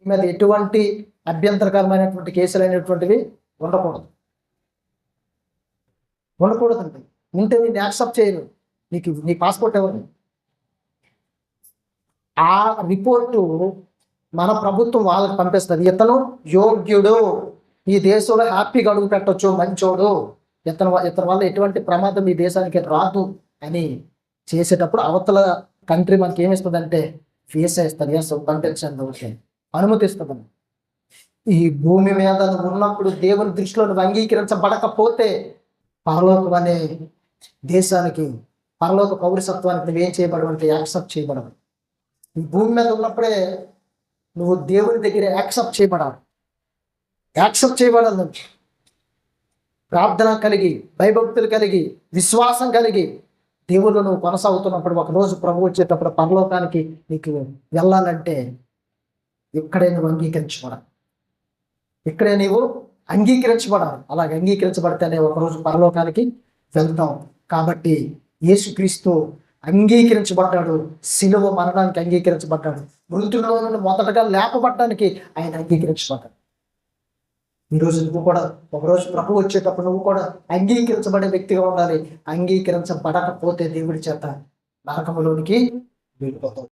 మీద ఎటువంటి అభ్యంతరకరమైనటువంటి కేసులు అనేటువంటివి ఉండకూడదండి. ఉంటే నేను యాక్సెప్ట్ చేయను. నీ పాస్పోర్ట్ ఎవరు? ఆ రిపోర్టు మన ప్రభుత్వం వాళ్ళకి పంపిస్తుంది. ఇతను యోగ్యుడు, ఈ దేశంలో హ్యాపీగా అడుగు పెట్టవచ్చు, మంచోడు, ఇతని వల్ల ఎటువంటి ప్రమాదం ఈ దేశానికి రాదు అని చేసేటప్పుడు అవతల కంట్రీ మనకి ఏమిస్తుందంటే వీసా ఇస్తుంది. పంపించండి, అనుమతిస్తుంది. ఈ భూమి మీద నువ్వు ఉన్నప్పుడు దేవుని దృష్టిలో నువ్వు అంగీకరించబడకపోతే పరలోకం అనే దేశానికి, పరలోక పౌరసత్వానికి నువ్వేం చేయబడవంటే యాక్సెప్ట్ చేయబడవు. ఈ భూమి మీద ఉన్నప్పుడే నువ్వు దేవుని దగ్గర యాక్సెప్ట్ చేయబడాలి. ప్రార్థన కలిగి, భయభక్తులు కలిగి, విశ్వాసం కలిగి దేవుళ్ళు నువ్వు కొనసాగుతున్నప్పుడు ఒకరోజు ప్రభు వచ్చేటప్పుడు పరలోకానికి నీకు వెళ్ళాలంటే ఇక్కడే నువ్వు అంగీకరించబడాలి. అలాగే అంగీకరించబడితేనే ఒకరోజు పరలోకానికి వెళ్తాం. కాబట్టి యేసుక్రీస్తు అంగీకరించబడ్డాడు, శిలువ మరణానికి అంగీకరించబడ్డాడు, మృతుల్లో నుండి మొదటగా లేపబడ్డానికి ఆయన అంగీకరించబడ్డాడు. ఈరోజు నువ్వు కూడా ఒకరోజు ప్రభు వచ్చేటప్పుడు నువ్వు కూడా అంగీకరించబడే వ్యక్తిగా ఉండాలి. అంగీకరించబడకపోతే దేవుడి చేత నరకములోనికి వెళ్ళిపోతావు.